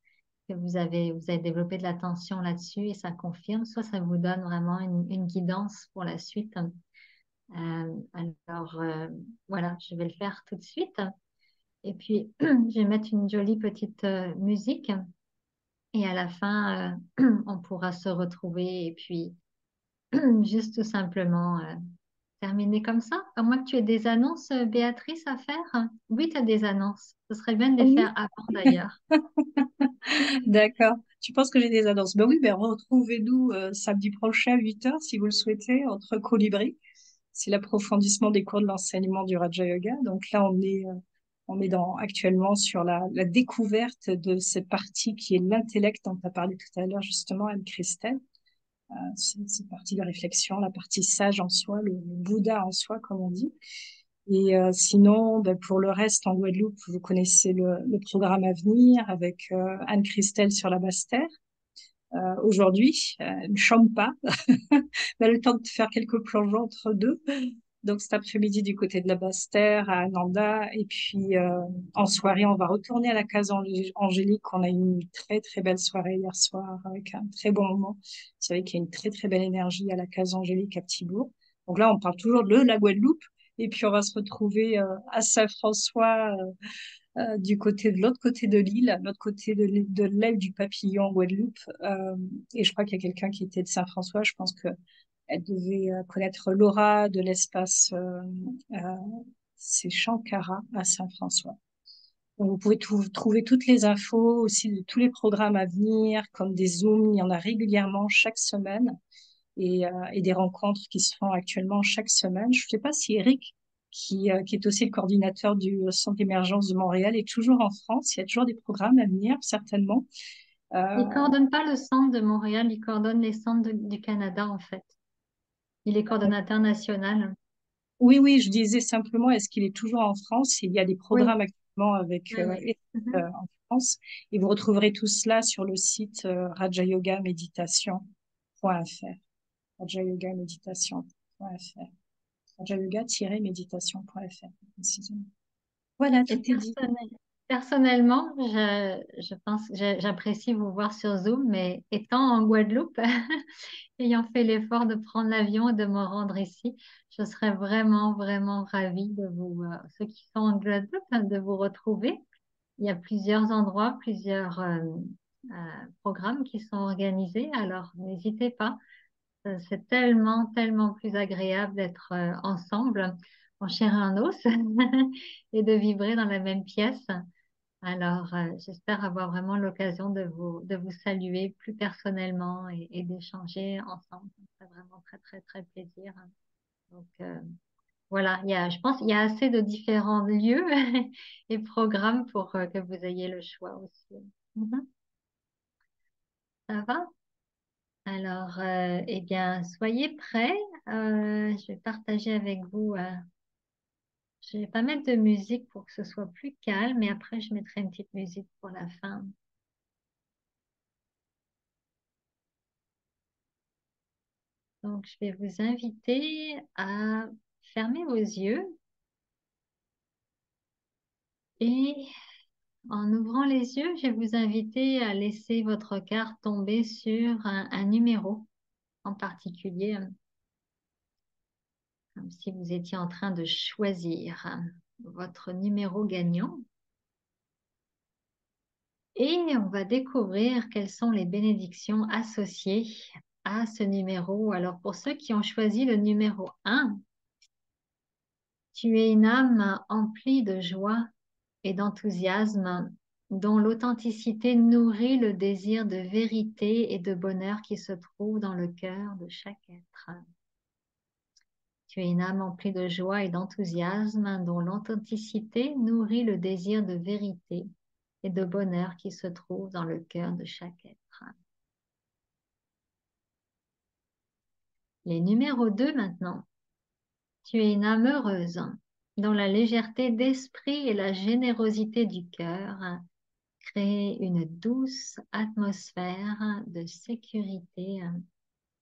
que vous avez développé de l'attention là-dessus et ça confirme, soit ça vous donne vraiment une guidance pour la suite. Alors, voilà, je vais le faire tout de suite. Et puis, je vais mettre une jolie petite musique et à la fin, on pourra se retrouver et puis juste tout simplement terminer comme ça. À moins que tu aies des annonces, Béatrice, à faire. Oui, tu as des annonces. Ce serait bien de les Oui. faire avant d'ailleurs. D'accord. Tu penses que j'ai des annonces? Ben oui, ben retrouvez-nous samedi prochain à 8h si vous le souhaitez, entre Colibri. C'est l'approfondissement des cours de l'enseignement du Raja Yoga. Donc là, on est actuellement sur la découverte de cette partie qui est l'intellect dont tu as parlé tout à l'heure, justement, Anne-Christelle. C'est cette partie de réflexion, la partie sage en soi, le Bouddha en soi, comme on dit. Et sinon, ben, pour le reste, en Guadeloupe, vous connaissez le programme à venir avec Anne-Christelle sur la Basse-Terre. Aujourd'hui, elle ne chante pas, mais elle a le temps de faire quelques plongeons entre deux. Donc cet après-midi du côté de la Basse-Terre, à Ananda. Et puis en soirée, on va retourner à la case Angélique. On a eu une très très belle soirée hier soir avec un très bon moment. Vous savez qu'il y a une très très belle énergie à la case Angélique à Petitbourg. Donc là, on parle toujours de la Guadeloupe. Et puis on va se retrouver à Saint-François du côté de l'autre côté de l'île, à l'autre côté de l'aile du Papillon en Guadeloupe. Et je crois qu'il y a quelqu'un qui était de Saint-François. Je pense que elle devait connaître Laura de l'espace euh, c'est Chankara à Saint-François. Donc, vous pouvez trouver toutes les infos aussi de tous les programmes à venir, comme des Zooms, il y en a régulièrement chaque semaine et des rencontres qui se font actuellement chaque semaine. Je ne sais pas si Eric, qui est aussi le coordinateur du Centre d'émergence de Montréal, est toujours en France. Il y a toujours des programmes à venir, certainement. Euh, Il coordonne pas le centre de Montréal, il coordonne les centres du Canada en fait. Il est coordonnateur national. Oui, oui, je disais simplement, est-ce qu'il est toujours en France? Il y a des Oui, programmes actuellement avec oui, oui. Mhm. en France et vous retrouverez tout cela sur le site rajayogaméditation.fr. rajayogaméditation.fr. rajayoga-méditation.fr, précisément. Voilà, Et tout est dit. personnellement, j'apprécie vous voir sur Zoom, mais étant en Guadeloupe, ayant fait l'effort de prendre l'avion et de me rendre ici, je serais vraiment, vraiment ravie de vous, ceux qui sont en Guadeloupe, hein, de vous retrouver. Il y a plusieurs endroits, plusieurs programmes qui sont organisés, alors n'hésitez pas. C'est tellement, tellement plus agréable d'être ensemble, en chair et en os, et de vibrer dans la même pièce. Alors, j'espère avoir vraiment l'occasion de vous saluer plus personnellement et d'échanger ensemble. Ça fait vraiment très, très, très plaisir. Donc, voilà, je pense qu'il y a assez de différents lieux et programmes pour que vous ayez le choix aussi. Mhm. Ça va? Alors, eh bien, soyez prêts. Je vais partager avec vous. Je vais pas mettre de musique pour que ce soit plus calme, mais après, je mettrai une petite musique pour la fin. Donc, je vais vous inviter à fermer vos yeux et en ouvrant les yeux, je vais vous inviter à laisser votre carte tomber sur un numéro en particulier, comme si vous étiez en train de choisir votre numéro gagnant. Et on va découvrir quelles sont les bénédictions associées à ce numéro. Alors, pour ceux qui ont choisi le numéro 1, Tu es une âme emplie de joie et d'enthousiasme, dont l'authenticité nourrit le désir de vérité et de bonheur qui se trouve dans le cœur de chaque être. Tu es une âme emplie de joie et d'enthousiasme, dont l'authenticité nourrit le désir de vérité et de bonheur qui se trouve dans le cœur de chaque être. Les numéros 2 maintenant. Tu es une âme heureuse, dont la légèreté d'esprit et la générosité du cœur créent une douce atmosphère de sécurité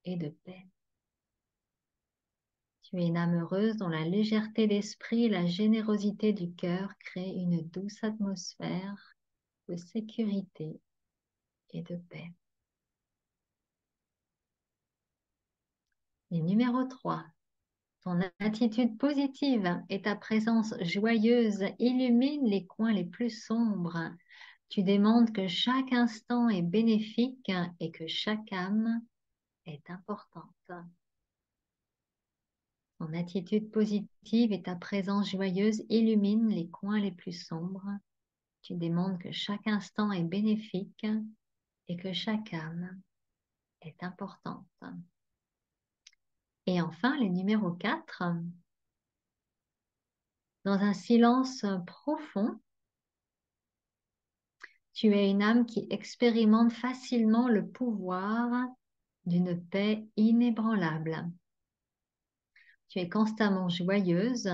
et de paix. Tu es une âme heureuse dont la légèreté d'esprit et la générosité du cœur créent une douce atmosphère de sécurité et de paix. Et numéro 3. Ton attitude positive et ta présence joyeuse illuminent les coins les plus sombres. Tu démontres que chaque instant est bénéfique et que chaque âme est importante. Ton attitude positive et ta présence joyeuse illuminent les coins les plus sombres. Tu démontres que chaque instant est bénéfique et que chaque âme est importante. Et enfin, le numéro 4. Dans un silence profond, tu es une âme qui expérimente facilement le pouvoir d'une paix inébranlable. Tu es constamment joyeuse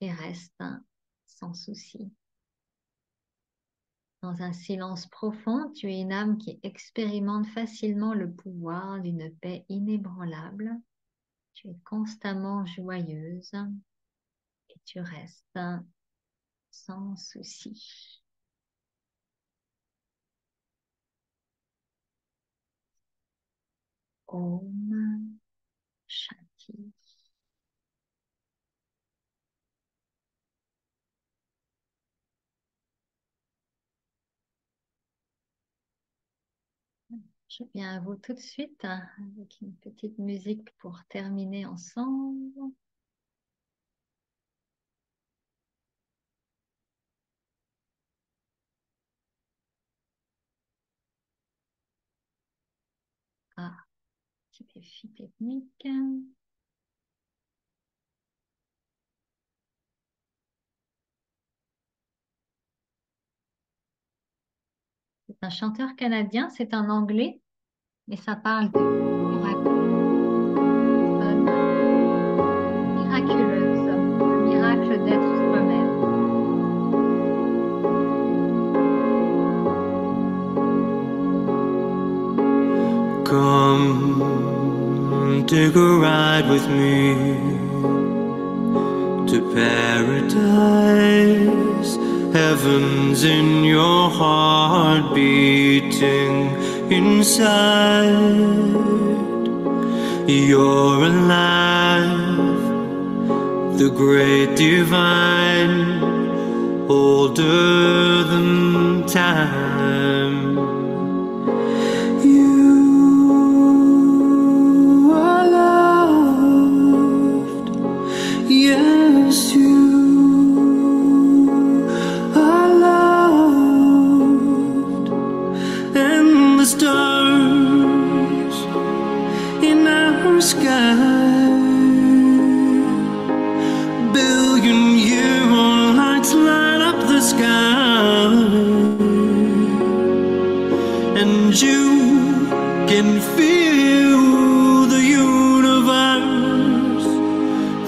et restes sans souci. Dans un silence profond, tu es une âme qui expérimente facilement le pouvoir d'une paix inébranlable. Tu es constamment joyeuse et tu restes sans souci. Om Shanti. Je viens à vous tout de suite avec une petite musique pour terminer ensemble. Ah, petit défi technique. C'est un chanteur canadien, c'est en anglais, et ça parle de miracle. Miraculeuse, le miracle d'être soi-même. Come, take a ride with me to paradise. Heaven's in your heart beating inside. You're alive, the great divine, older than time. You are loved, yes, you are loved, and the stars in our sky, billion-year-old lights light up the sky, and you can feel the universe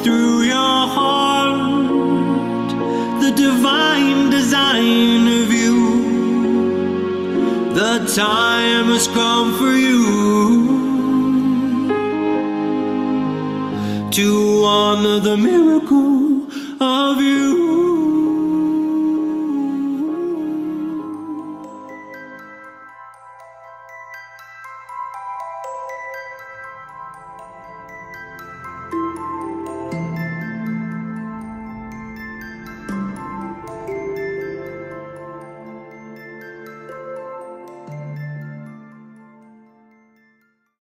through your heart, the divine design of you. The time has come for you to honor the miracle of you.